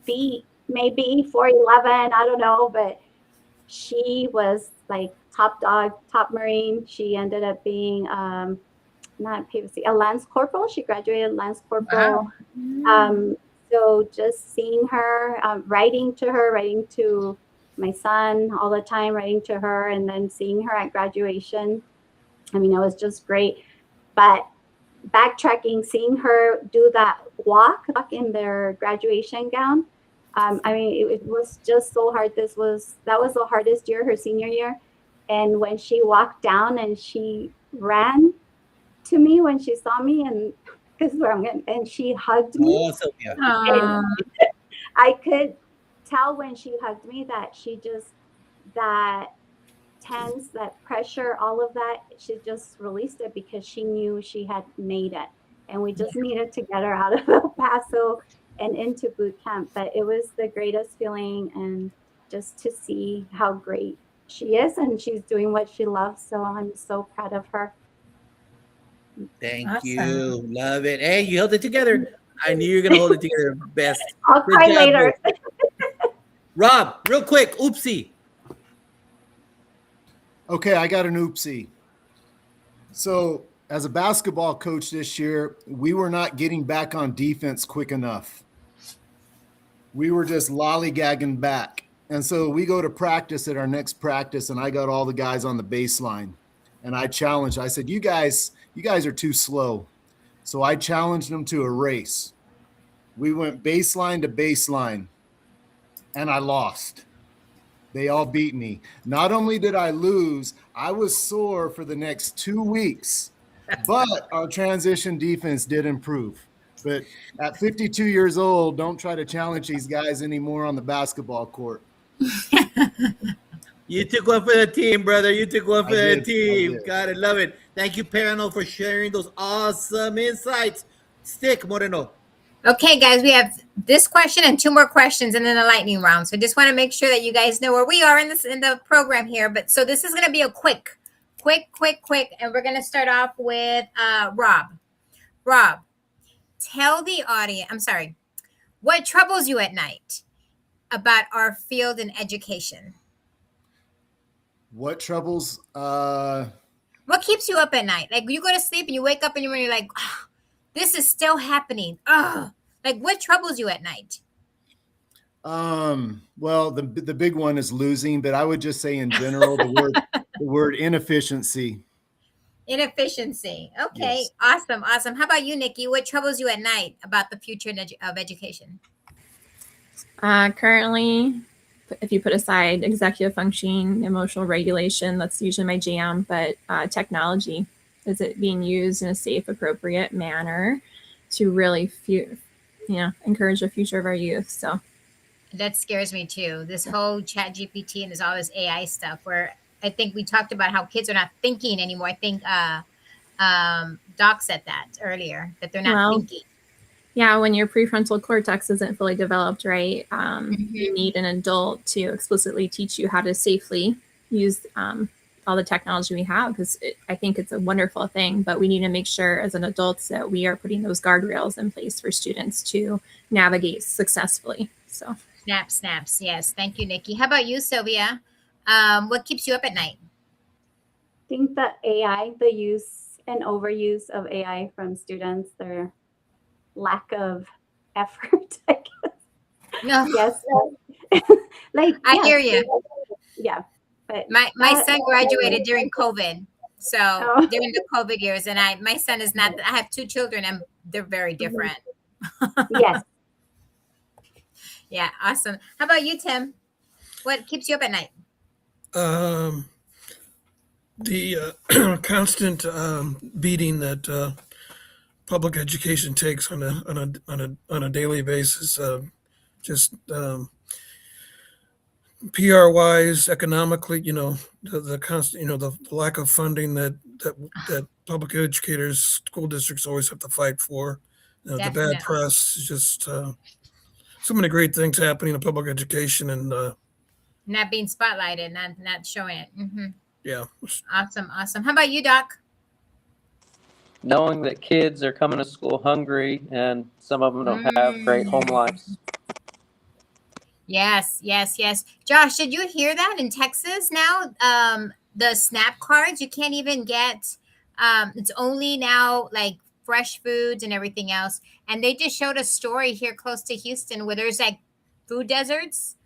feet, maybe 4'11", I don't know, but she was like top dog, top Marine. She ended up being not PVC, a Lance Corporal. She graduated Lance Corporal. Wow. So just seeing her, writing to my son all the time, writing to her, and then seeing her at graduation. I mean, it was just great. But backtracking, seeing her do that walk in their graduation gown. I mean, it was just so hard. That was the hardest year, her senior year. And when she walked down and she ran to me when she saw me, and this is where I'm going, and she hugged me. Oh, Sylvia. I could tell when she hugged me that she just, that tense, that pressure, all of that, she just released it because she knew she had made it. And we just needed to get her out of El Paso and into boot camp. But it was the greatest feeling, and just to see how great she is, and she's doing what she loves. So I'm so proud of her. Thank you. Love it. Hey, you held it together. I knew you were going to hold it together best. I'll cry later. Rob, real quick, oopsie. Okay, I got an oopsie. So as a basketball coach this year, we were not getting back on defense quick enough. We were just lollygagging back. And so we go to practice at our next practice, and I got all the guys on the baseline. And I challenged, I said, you guys are too slow. So I challenged them to a race. We went baseline to baseline. and I lost. They all beat me. Not only did I lose, I was sore for the next 2 weeks, but our transition defense did improve. But at 52 years old, don't try to challenge these guys anymore on the basketball court. You took one for the team, brother. You took one for the did. team. Got it. Love it. Thank you, Perno, for sharing those awesome insights. Stick, Moreno. Okay, guys, we have this question and 2 more questions and then a lightning round. So just want to make sure that you guys know where we are in the program here. But so this is going to be a quick. And we're going to start off with Rob. Rob, tell the audience, I'm sorry, what troubles you at night about our field in education? What troubles? What keeps you up at night? Like you go to sleep and you wake up and you're like, oh, this is still happening. Oh, like what troubles you at night? Well, the big one is losing, but I would just say in general, the word inefficiency. Inefficiency. Okay. Yes. Awesome. How about you, Nikki? What troubles you at night about the future of education? Currently, if you put aside executive functioning, emotional regulation, that's usually my jam, but technology, is it being used in a safe, appropriate manner to really encourage the future of our youth? So that scares me too. This whole chat GPT and there's all this AI stuff where I think we talked about how kids are not thinking anymore. I think Doc said that earlier, that they're not thinking. Yeah, when your prefrontal cortex isn't fully developed, right, you need an adult to explicitly teach you how to safely use all the technology we have, because I think it's a wonderful thing, but we need to make sure as an adults that we are putting those guardrails in place for students to navigate successfully. So Snaps. Yes. Thank you, Nikki. How about you, Sylvia? What keeps you up at night? I think that AI, the use and overuse of AI from students, their lack of effort, I guess. No. Yes. I hear you. Yeah. But my son graduated during COVID. So during the COVID years, and my son is not, I have 2 children and they're very different. Yes. Yeah. Awesome. How about you, Tim? What keeps you up at night? The constant beating that public education takes on a daily basis, just PR wise, economically, the constant, the lack of funding that public educators, school districts always have to fight for. The bad press is just so many great things happening in public education and not being spotlighted, not showing it. Mm-hmm. Yeah. Awesome. How about you, Doc? Knowing that kids are coming to school hungry and some of them don't have great home lives. Yes. Josh, did you hear that in Texas now? The SNAP cards, you can't even get, it's only now like fresh foods and everything else. And they just showed a story here close to Houston where there's like food deserts.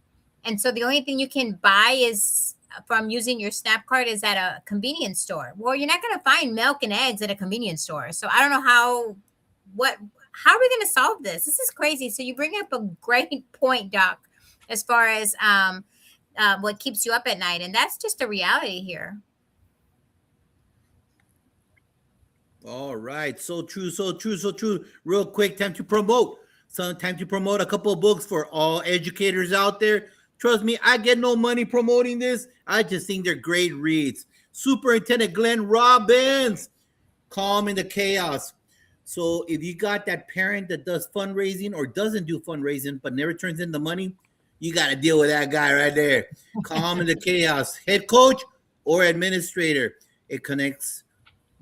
And so the only thing you can buy is from using your SNAP card is at a convenience store. Well, you're not going to find milk and eggs at a convenience store. So I don't know how are we going to solve this? This is crazy. So you bring up a great point, Doc, as far as what keeps you up at night. And that's just a reality here. All right. So true. Real quick, time to promote a couple of books for all educators out there. Trust me, I get no money promoting this. I just think they're great reads. Superintendent Glenn Robbins, Calm in the Chaos. So if you got that parent that does fundraising or doesn't do fundraising but never turns in the money, you got to deal with that guy right there. Calm in the Chaos. Head coach or administrator. It connects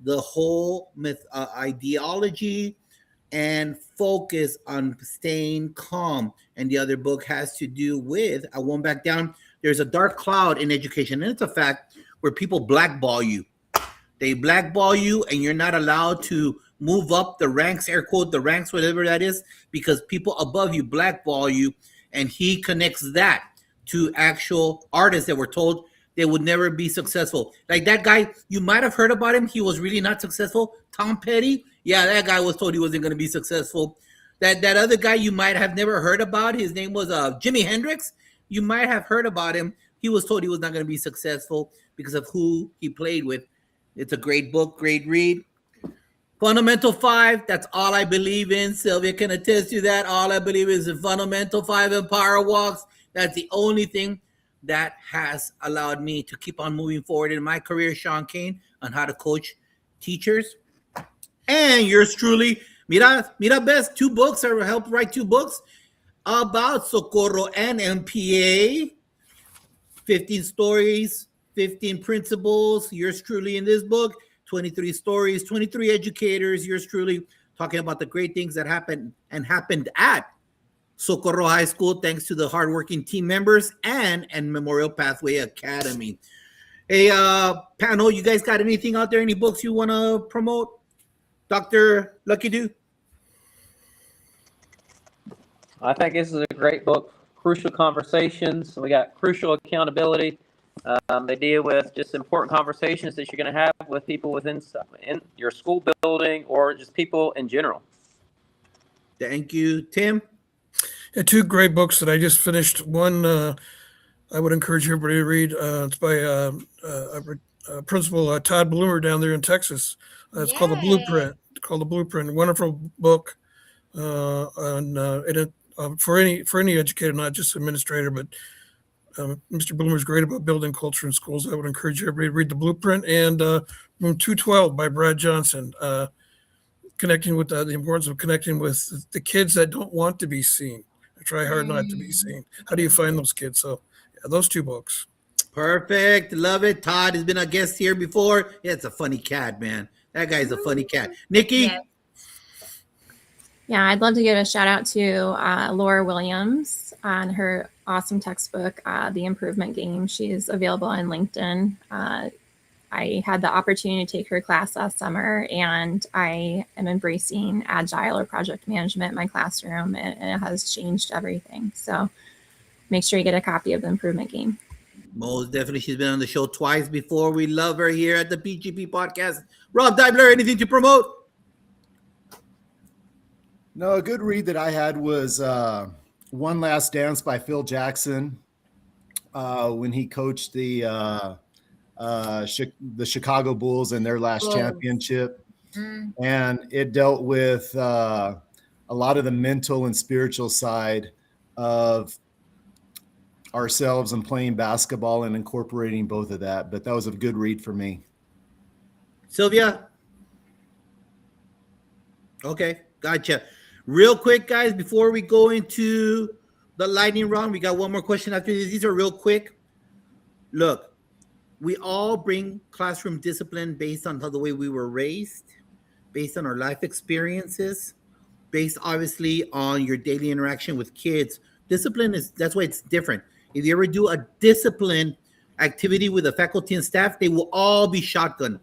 the whole ideology and focus on staying calm. And the other book has to do with, I won't back down, there's a dark cloud in education. And it's a fact where people blackball you. They blackball you and you're not allowed to move up the ranks, air quote, the ranks, whatever that is, because people above you blackball you. And he connects that to actual artists that were told they would never be successful. Like that guy, you might have heard about him. He was really not successful. Tom Petty. Yeah, that guy was told he wasn't going to be successful. That other guy you might have never heard about, his name was Jimi Hendrix. You might have heard about him. He was told he was not going to be successful because of who he played with. It's a great book, great read. Fundamental 5, that's all I believe in. Sylvia can attest to that. All I believe is in Fundamental 5 and Power Walks. That's the only thing that has allowed me to keep on moving forward in my career, Sean Kane, on how to coach teachers. And yours truly, Mira Best, 2 books. I helped write 2 books about Socorro and MPA. 15 stories, 15 principles. Yours truly in this book. 23 stories, 23 educators. Yours truly talking about the great things that happened at Socorro High School, thanks to the hardworking team members and Memorial Pathway Academy. Hey, panel, you guys got anything out there? Any books you want to promote? Dr. Lucky Do? I think this is a great book. Crucial Conversations. We got Crucial Accountability. They deal with just important conversations that you're going to have with people within in your school building or just people in general. Thank you, Tim. Yeah, 2 great books that I just finished. One I would encourage everybody to read. It's by Principal Todd Bloomer down there in Texas. It's called The Blueprint. Wonderful book for any educator, not just administrator, but Mr. Bloomer is great about building culture in schools. I would encourage everybody to read The Blueprint, and Room 212 by Brad Johnson, connecting with the importance of connecting with the kids that don't want to be seen. I try hard not to be seen. How do you find those kids? So yeah, those 2 books. Perfect. Love it. Todd has been a guest here before. Yeah, it's a funny cat, man. That guy's a funny cat. Nikki? Yes. Yeah, I'd love to give a shout out to Laura Williams on her awesome textbook, The Improvement Game. She's available on LinkedIn. I had the opportunity to take her class last summer, and I am embracing agile or project management in my classroom, and it has changed everything. So make sure you get a copy of The Improvement Game. Most definitely. She's been on the show twice before. We love her here at the PGP podcast. Rob Deibler, anything to promote? No, a good read that I had was One Last Dance by Phil Jackson when he coached the Chicago Bulls in their last championship. And it dealt with a lot of the mental and spiritual side of ourselves and playing basketball and incorporating both of that. But that was a good read for me. Sylvia? Okay, gotcha. Real quick, guys, before we go into the lightning round, we got one more question after this. These are real quick. Look, we all bring classroom discipline based on the way we were raised, based on our life experiences, based obviously on your daily interaction with kids. Discipline that's why it's different. If you ever do a discipline activity with the faculty and staff, they will all be shotgun.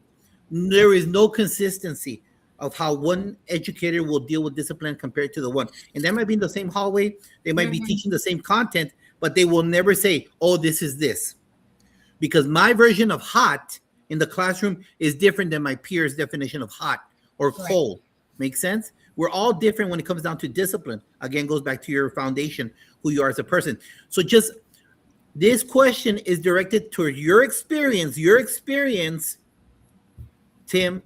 There is no consistency of how one educator will deal with discipline compared to the one. And that might be in the same hallway. They might be teaching the same content, but they will never say, oh, this is this. Because my version of hot in the classroom is different than my peers' definition of hot or cold. Make sense? We're all different when it comes down to discipline. Again, goes back to your foundation, who you are as a person. So just this question is directed toward your experience, Tim,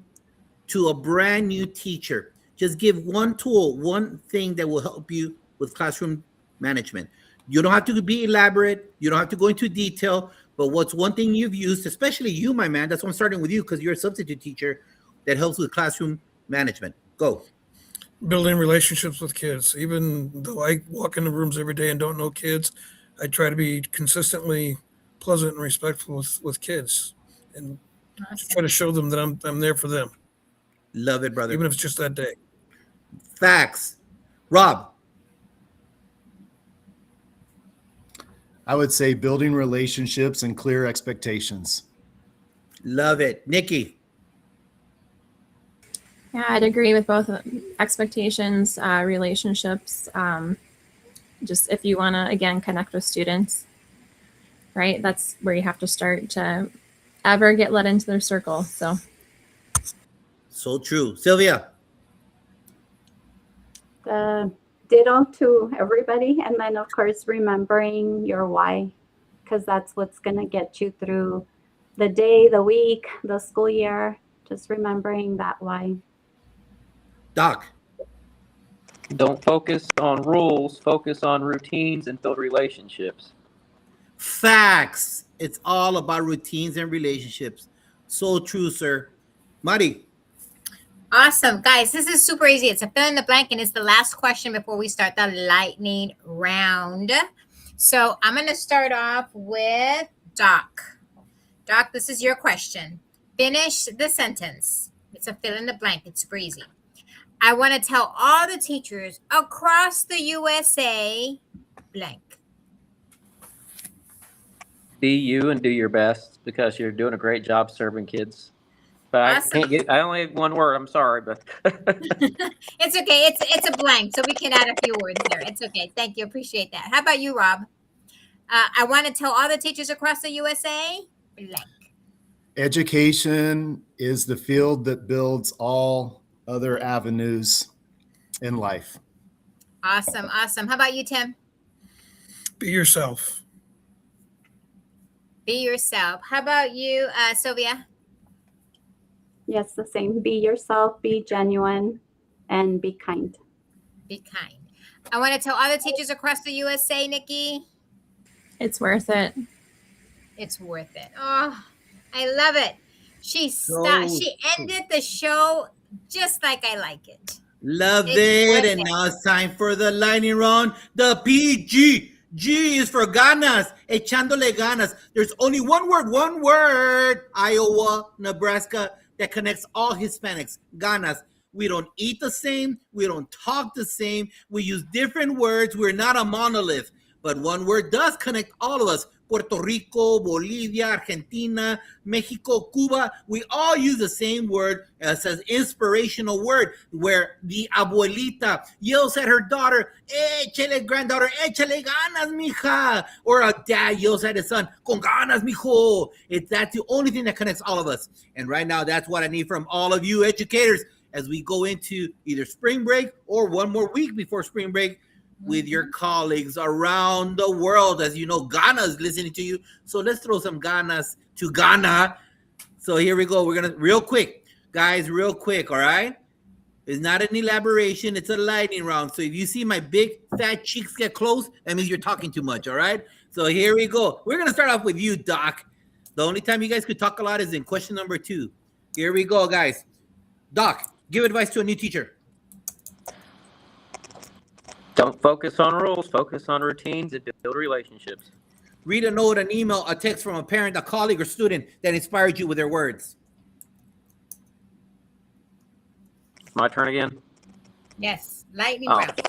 to a brand new teacher. Just give one tool, one thing that will help you with classroom management. You don't have to be elaborate. You don't have to go into detail. But what's one thing you've used, especially you, my man, that's why I'm starting with you because you're a substitute teacher, that helps with classroom management. Go. Building relationships with kids. Even though I walk into rooms every day and don't know kids, I try to be consistently pleasant and respectful with kids and try to show them that I'm there for them. Love it, brother. Even if it's just that day. Facts. Rob. I would say building relationships and clear expectations. Love it. Nikki. Yeah, I'd agree with both expectations, relationships. Just if you want to, again, connect with students, right? That's where you have to start to ever get let into their circle. So true. Sylvia. The ditto to everybody. And then, of course, remembering your why, because that's what's going to get you through the day, the week, the school year. Just remembering that why. Doc. Don't focus on rules, focus on routines and build relationships. Facts. It's all about routines and relationships. So true, sir. Marty. Awesome. Guys, this is super easy. It's a fill in the blank, and it's the last question before we start the lightning round. So I'm going to start off with Doc. Doc, this is your question. Finish the sentence. It's a fill in the blank. It's super easy. I want to tell all the teachers across the USA blank. Be you and do your best because you're doing a great job serving kids. But Awesome. I only have one word. I'm sorry, but It's okay. It's a blank, so we can add a few words there. It's okay. Thank you. Appreciate that. How about you, Rob? I want to tell all the teachers across the USA blank. Education is the field that builds all other avenues in life. Awesome. Awesome. How about you, Tim? Be yourself. Be yourself. How about you, Sylvia? Yes, the same. Be yourself, be genuine, and be kind. Be kind. I want to tell other teachers across the USA, Nikki, It's worth it. it's worth it. Oh, I love it. She So ended the show just like I like it. Love It's it. worth And it. now it's time for the lightning round. The PG. G is for ganas. Echándole ganas. There's only one word. Iowa, Nebraska, that connects all Hispanics. Ganas. We don't eat the same. We don't talk the same. We use different words. We're not a monolith. But one word does connect all of us. Puerto Rico, Bolivia, Argentina, Mexico, Cuba. We all use the same word as an inspirational word where the abuelita yells at her daughter, échale, granddaughter, échale ganas, mija. Or a dad yells at his son, con ganas, mijo. That's the only thing that connects all of us. And right now, that's what I need from all of you educators as we go into either spring break or one more week before spring break with your colleagues around the world. As you know, Ghana is listening to you. So let's throw some ganas to Ghana. So here we go. We're going to, real quick, guys, real quick, all right? It's not an elaboration. It's a lightning round. So if you see my big fat cheeks get close, that means you're talking too much, all right? So here we go. We're going to start off with you, Doc. The only time you guys could talk a lot is in question number 2. Here we go, guys. Doc, give advice to a new teacher. don't focus on rules, focus on routines and build relationships. Read a note, an email, a text from a parent, a colleague, or student that inspired you with their words. My turn again. Yes, lightning Oh. round.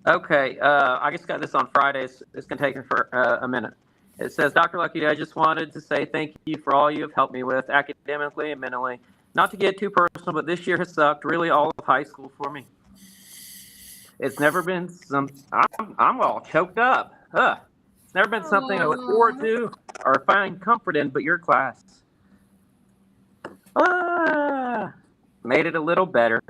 Okay, I just got this on Fridays. It's going to take me for a minute. It says, Dr. Lucky, I just wanted to say thank you for all you have helped me with academically and mentally. Not to get too personal, but this year has sucked really all of high school for me. It's never been I'm all choked up. It's never been something I look forward to or find comfort in, but your class. Made it a little better.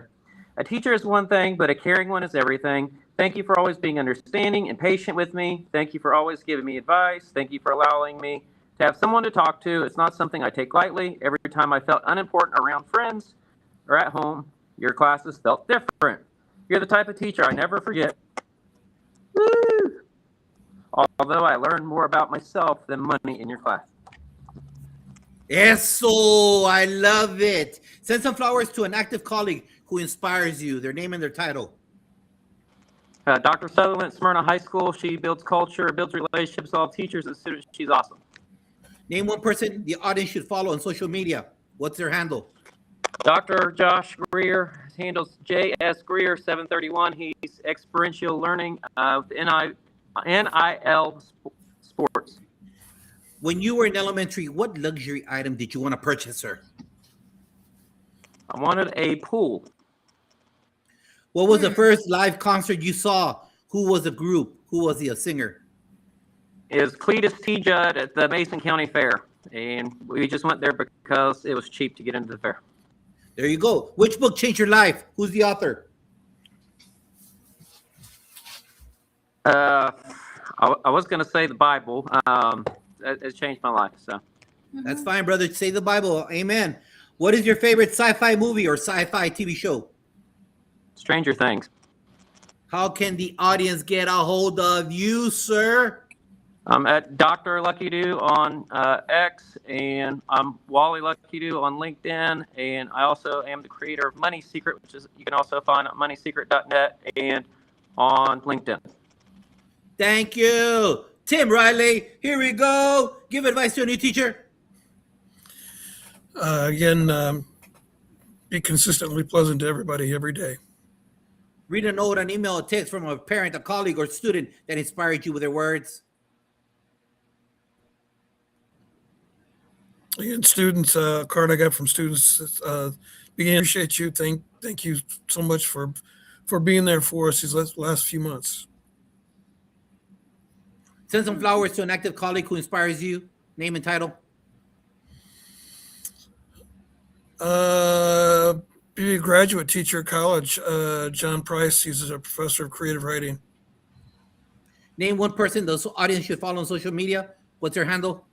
A teacher is one thing, but a caring one is everything. Thank you for always being understanding and patient with me. Thank you for always giving me advice. Thank you for allowing me to have someone to talk to. It's not something I take lightly. Every time I felt unimportant around friends or at home, your classes felt different. You're the type of teacher I never forget. Woo! Although I learned more about myself than money in your class. Eso, I love it. Send some flowers to an active colleague who inspires you. Their name and their title. Dr. Sutherland, Smyrna High School. She builds culture, builds relationships with all teachers and students. She's awesome. Name one person the audience should follow on social media. What's their handle? Dr. Josh Greer handles JS Greer 731. He's experiential learning with NIL Sports. When you were in elementary, what luxury item did you want to purchase, sir? I wanted a pool. What was the first live concert you saw? Who was the group? Who was the singer? It was Cletus T. Judd at the Mason County Fair. And we just went there because it was cheap to get into the fair. There you go. Which book changed your life? Who's the author? I was going to say the Bible. It's changed my life. So That's fine, brother. Say the Bible. Amen. What is your favorite sci-fi movie or sci-fi TV show? Stranger Things. How can the audience get a hold of you, sir? I'm at Dr. Lucky Do on X, and I'm Wally Lucky Do on LinkedIn, and I also am the creator of Money Secret, which is you can also find at moneysecret.net and on LinkedIn. Thank you. Tim Riley, here we go. Give advice to a new teacher. Again, be consistently pleasant to everybody every day. Read a note, an email, a text from a parent, a colleague, or student that inspired you with their words. And students, a card I got from students, appreciate you. Thank you so much for being there for us these last few months. Send some flowers to an active colleague who inspires you. Name and title. Be a graduate teacher at college, John Price. He's a professor of creative writing. Name one person the audience should follow on social media. What's their handle?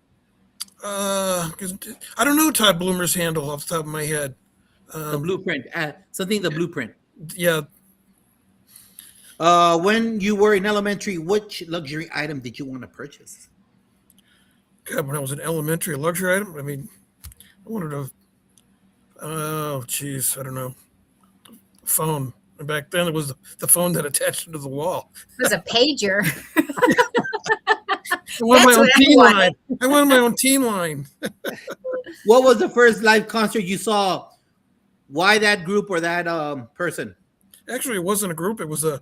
I don't know Todd Bloomer's handle off the top of my head. The Blueprint. The Blueprint. Yeah. When you were in elementary, which luxury item did you want to purchase? God, when I was in elementary, a luxury item. I mean, I wanted a. Oh, geez, I don't know. Phone. And back then, it was the phone that attached to the wall. It was a pager. I wanted my That's own what I teen wanted. line. I wanted my own teen line. What was the first live concert you saw? Why that group or that person? Actually, it wasn't a group. It was a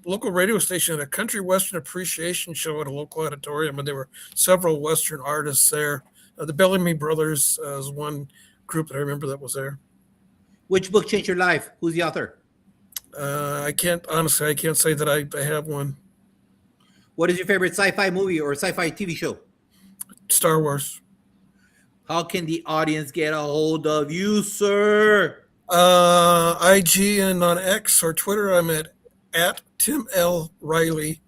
local radio station, a country western appreciation show at a local auditorium, and there were several western artists there. The Bellamy Brothers is one group that I remember that was there. Which book changed your life? Who's the author? I can't say that I have one. What is your favorite sci-fi movie or sci-fi TV show? Star Wars. How can the audience get a hold of you, sir? IG and on X or Twitter, I'm at Tim L. Riley.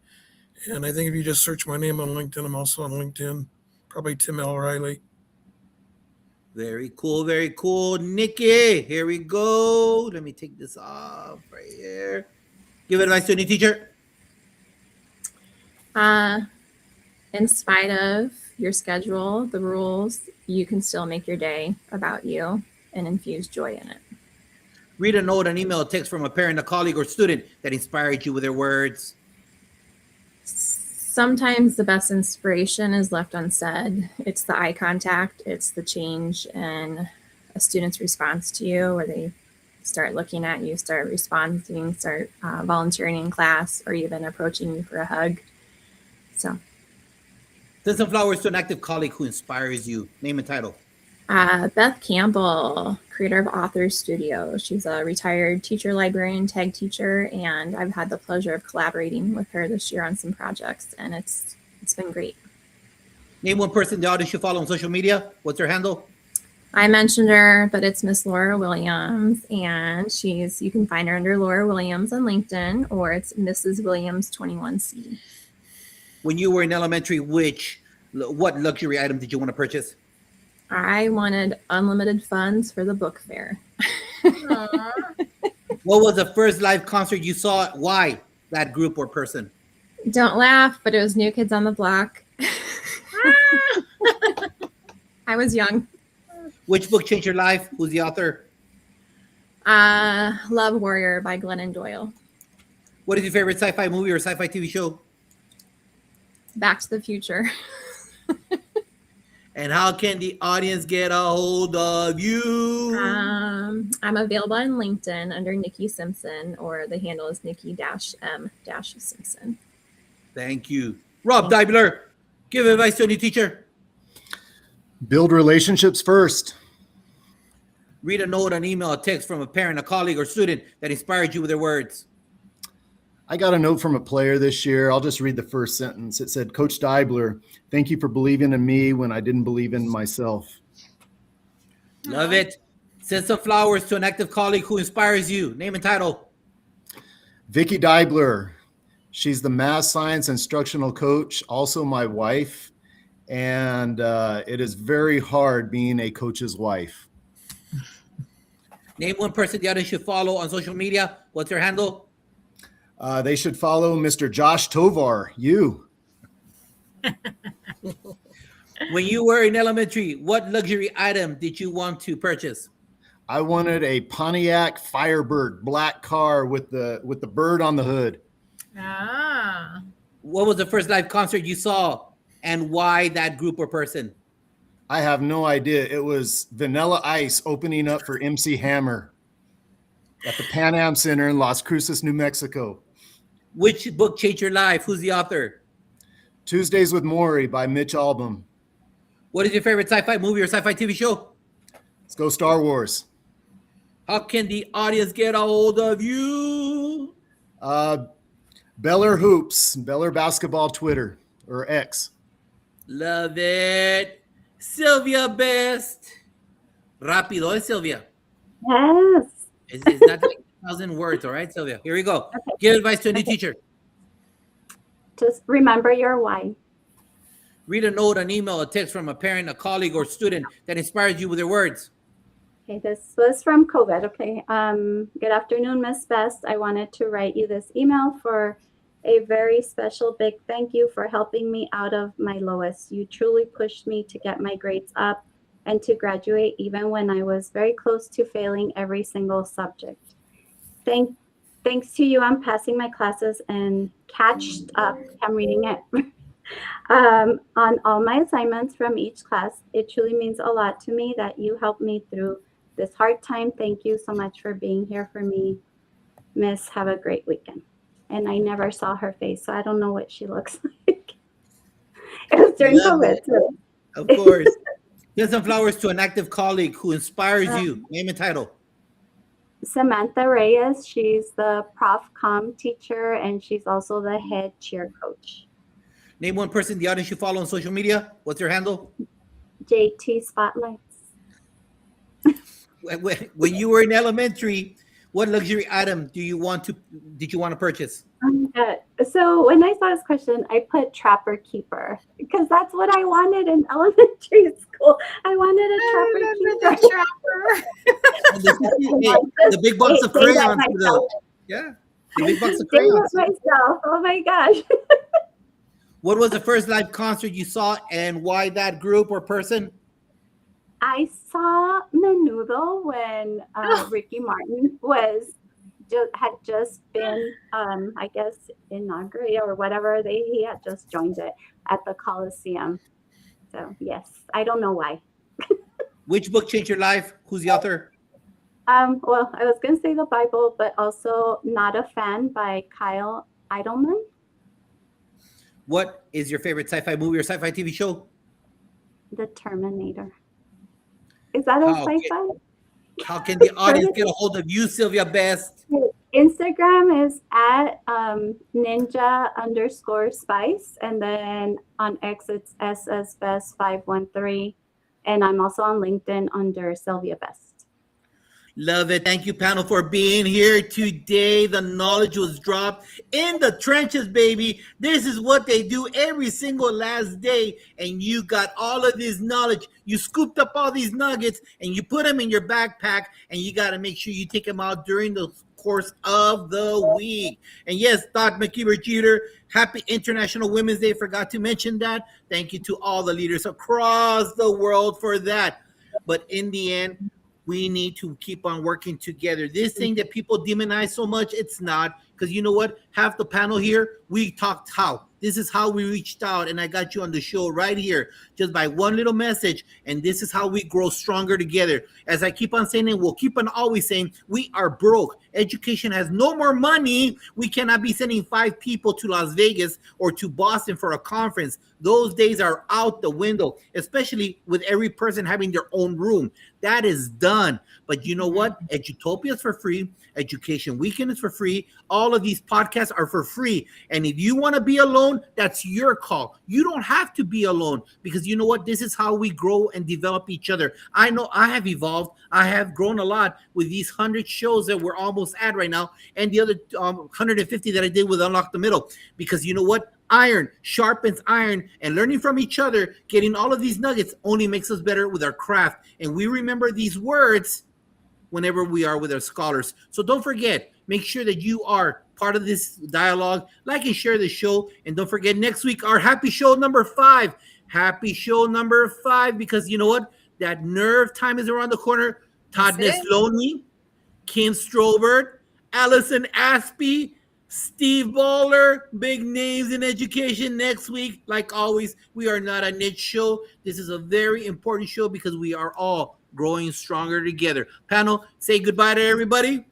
And I think if you just search my name on LinkedIn, I'm also on LinkedIn. Probably Tim L. Riley. Very cool, very cool. Nikki, here we go. Let me take this off right here. Give advice to a new teacher. In spite of your schedule, the rules, you can still make your day about you and infuse joy in it. Read a note, an email, a text from a parent, a colleague, or student that inspired you with their words. Sometimes the best inspiration is left unsaid. It's the eye contact, it's the change in a student's response to you, where they start looking at you, start responding, start volunteering in class, or even approaching you for a hug. So, Send some flowers to an active colleague who inspires you. Name and title. Beth Campbell, creator of Author Studio. She's a retired teacher, librarian, tag teacher, and I've had the pleasure of collaborating with her this year on some projects, and it's been great. Name one person the audience should follow on social media. What's her handle? I mentioned her, but it's Miss Laura Williams, and you can find her under Laura Williams on LinkedIn, or it's Mrs. Williams 21C. When you were in elementary, what luxury item did you want to purchase? I wanted unlimited funds for the book fair. Aw. What was the first live concert you saw? Why that group or person? Don't laugh, but it was New Kids on the Block. I was young. Which book changed your life? Who's the author? Love Warrior by Glennon Doyle. What is your favorite sci-fi movie or sci-fi TV show? Back to the Future. And how can the audience get a hold of you? I'm available on LinkedIn under Nikki Simpson, or the handle is Nikki-M-Simpson. Thank you. Rob Deibler, give advice to a new teacher. Build relationships first. Read a note, an email, a text from a parent, a colleague, or student that inspired you with their words. I got a note from a player this year. I'll just read the first sentence. It said, Coach Deibler, thank you for believing in me when I didn't believe in myself. Love it. Send some flowers to an active colleague who inspires you. Name and title. Vicky Deibler. She's the math science instructional coach, also my wife. And it is very hard being a coach's wife. Name one person the audience should follow on social media. What's their handle? They should follow Mr. Josh Tovar, you. When you were in elementary, what luxury item did you want to purchase? I wanted a Pontiac Firebird black car with the bird on the hood. Ah. What was the first live concert you saw and why that group or person? I have no idea. It was Vanilla Ice opening up for MC Hammer at the Pan Am Center in Las Cruces, New Mexico. Which book changed your life? Who's the author? Tuesdays with Maury by Mitch Albom. What is your favorite sci-fi movie or sci-fi TV show? Let's go Star Wars. How can the audience get a hold of you? Beller Hoops, Beller Basketball Twitter or X. Love it. Sylvia Best. Rápido, eh, Sylvia? Yes. It's not like 1,000 words, all right, Sylvia? Here we go. Okay. Give advice to a new teacher. Just remember your why. Read a note, an email, a text from a parent, a colleague, or student that inspires you with their words. Okay, this was from COVID. Okay. Good afternoon, Miss Best. I wanted to write you this email for a very special big thank you for helping me out of my lowest. You truly pushed me to get my grades up and to graduate even when I was very close to failing every single subject. Thanks to you, I'm passing my classes and catched up. I'm reading it. On all my assignments from each class. It truly means a lot to me that you helped me through this hard time. Thank you so much for being here for me. Miss, have a great weekend. And I never saw her face, so I don't know what she looks like. It was during Love COVID, it. too. Of course. Give some flowers to an active colleague who inspires you. Name and title. Samantha Reyes, she's the Prof Com teacher, and she's also the head cheer coach. Name one person the audience should follow on social media. What's their handle? JT Spotlights. When you were in elementary, what luxury item did you want to purchase? So when I saw this question, I put Trapper Keeper because that's what I wanted in elementary school. I wanted a Trapper Keeper. The big box of crayons. Yeah, the big box of crayons. Myself. Oh my gosh. What was the first live concert you saw and why that group or person? I saw Menudo when Ricky Martin had just been, I guess, inaugurated or whatever. He had just joined it at the Coliseum. So yes, I don't know why. Which book changed your life? Who's the author? Well, I was gonna say the Bible, but also Not a Fan by Kyle Idleman. What is your favorite sci-fi movie or sci-fi TV show? The Terminator. Is that a sci-fi? How can the audience get a hold of you, Sylvia Best? Instagram is at ninja_spice. And then on X, it's ssbest513. And I'm also on LinkedIn under Sylvia Best. Love it. Thank you, panel, for being here today. The knowledge was dropped in the trenches, baby. This is what they do every single last day. And you got all of this knowledge. You scooped up all these nuggets and you put them in your backpack. And you got to make sure you take them out during the course of the week. And yes, Dr. McKeever Jeter, happy International Women's Day. Forgot to mention that. Thank you to all the leaders across the world for that. But in the end, we need to keep on working together. This thing that people demonize so much, it's not. Because you know what? Half the panel here, we talked how. This is how we reached out, and I got you on the show right here, just by one little message, and this is how we grow stronger together. As I keep on saying, and we'll keep on always saying, we are broke. Education has no more money. We cannot be sending 5 people to Las Vegas or to Boston for a conference. Those days are out the window, especially with every person having their own room. That is done. But you know what? Edutopia is for free. Education Weekend is for free. All all of these podcasts are for free. And if you want to be alone, that's your call. You don't have to be alone, because you know what? This is how we grow and develop each other. I know I have evolved. I have grown a lot with these 100 shows that we're almost at right now, and the other 150 that I did with Unlock the Middle. Because you know what? Iron sharpens iron, and learning from each other, getting all of these nuggets only makes us better with our craft. And we remember these words whenever we are with our scholars. So don't forget, make sure that you are part of this dialogue. Like and share the show. And don't forget, next week, our happy show number 5. Happy show number 5, because you know what? That nerve time is around the corner. Todd That's it. Neslony, Kim Strobert, Allison Aspie, Steve Bowler, big names in education next week. Like always, we are not a niche show. This is a very important show because we are all growing stronger together. Panel, say goodbye to everybody.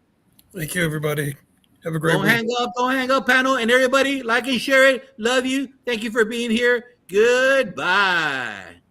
Thank you, everybody. Have a great Don't week. hang up, panel. And everybody, like and share it. Love you. Thank you for being here. Goodbye.